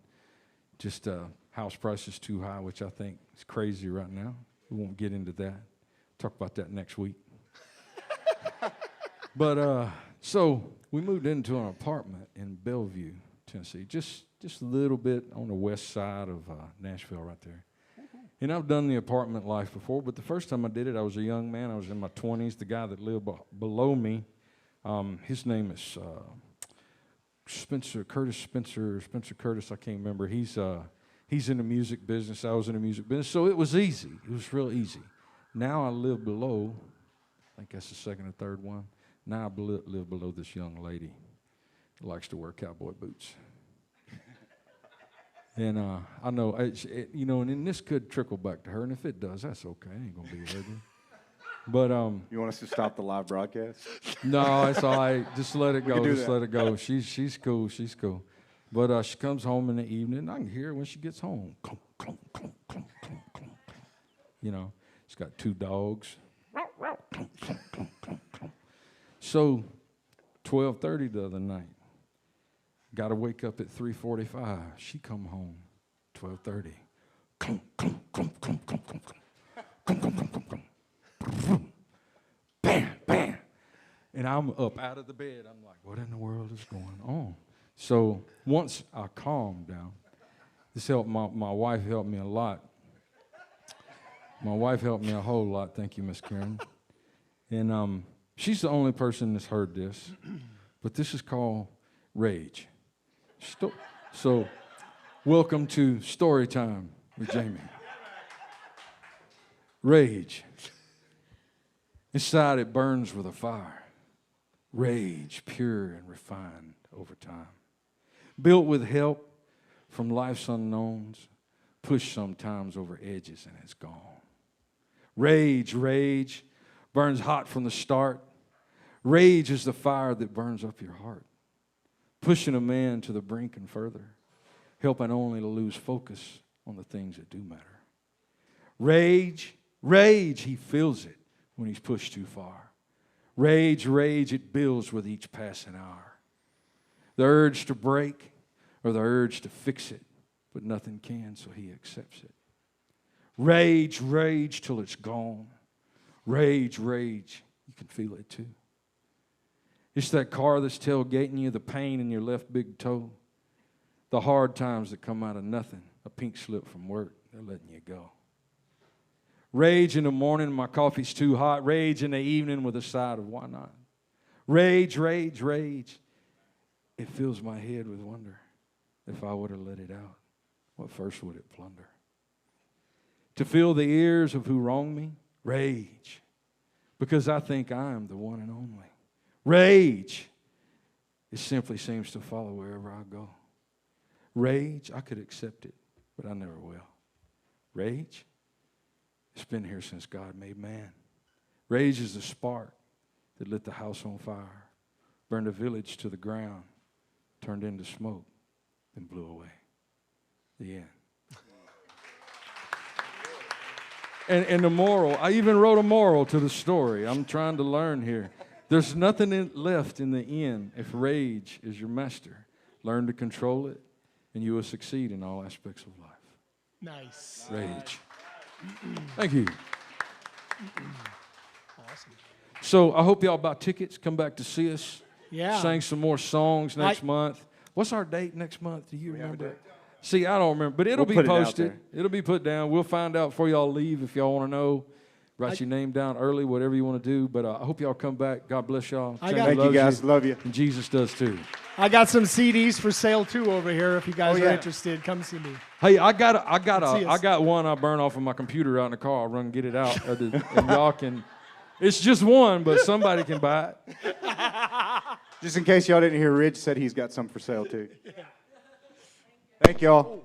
Just house prices too high, which I think is crazy right now. We won't get into that. Talk about that next week. But so we moved into an apartment in Bellevue, Tennessee, just a little bit on the west side of Nashville right there. And I've done the apartment life before, but the first time I did it, I was a young man. I was in my 20s. The guy that lived below me, his name is Spencer Curtis, I can't remember. He's in the music business. I was in the music business. So it was easy. It was real easy. Now I live below, I think that's the second or third one. Now I live below this young lady that likes to wear cowboy boots. And I know, and then this could trickle back to her, and if it does, that's okay. It ain't going to be ugly. But You want us to stop the live broadcast? no, it's all right. Just let it go. do Just that. let it go. She's cool. She's cool. But she comes home in the evening. I can hear her when she gets home. Clunk, clunk, clunk, clunk, clunk, clunk. She's got 2 dogs. Clunk, clunk, clunk, clunk, clunk. So, 12:30 the other night. Got to wake up at 3:45. She come home 12:30. Clunk, clunk, clunk, clunk, clunk, clunk. Clunk, clunk, clunk, clunk, clunk. Bam, bam. And I'm up out of the bed. I'm like, what in the world is going on? So once I calmed down, this helped my wife helped me a lot. My wife helped me a whole lot. Thank you, Miss Karen. And she's the only person that's heard this, but this is called rage. So welcome to Story Time with Jamie. Rage. Inside it burns with a fire. Rage, pure and refined over time. Built with help from life's unknowns, pushed sometimes over edges and it's gone. Rage, burns hot from the start. Rage is the fire that burns up your heart, pushing a man to the brink and further, helping only to lose focus on the things that do matter. Rage, he feels it when he's pushed too far. Rage, it builds with each passing hour. The urge to break or the urge to fix it, but nothing can, so he accepts it. Rage till it's gone. Rage, you can feel it too. It's that car that's tailgating you, the pain in your left big toe, the hard times that come out of nothing, a pink slip from work, they're letting you go. Rage in the morning, my coffee's too hot. Rage in the evening with a side of why not. Rage. It fills my head with wonder. If I would have let it out, what first would it plunder? To fill the ears of who wronged me, rage, because I think I am the one and only. Rage, it simply seems to follow wherever I go. Rage, I could accept it, but I never will. Rage, it's been here since God made man. Rage is the spark that lit the house on fire, burned a village to the ground, turned into smoke, then blew away. The end. And the moral, I even wrote a moral to the story. I'm trying to learn here. There's nothing left in the end if rage is your master. Learn to control it, and you will succeed in all aspects of life. Nice. Rage. Thank you. Awesome. So I hope y'all buy tickets, come back to see us. Yeah. Sing some more songs next month. What's our date next month? Do you remember? See, I don't remember, but it'll be posted. It'll be put down. We'll find out before y'all leave if y'all want to know. Write your name down early, whatever you want to do. But I hope y'all come back. God bless y'all. Thank you, guys. Love you. And Jesus does too. I got some CDs for sale too over here. If you guys are interested, come see me. Hey, I got one I burn off of my computer out in the car. I'll run and get it out, and y'all can. It's just one, but somebody can buy it. Just in case y'all didn't hear, Rich said he's got some for sale too. Thank y'all.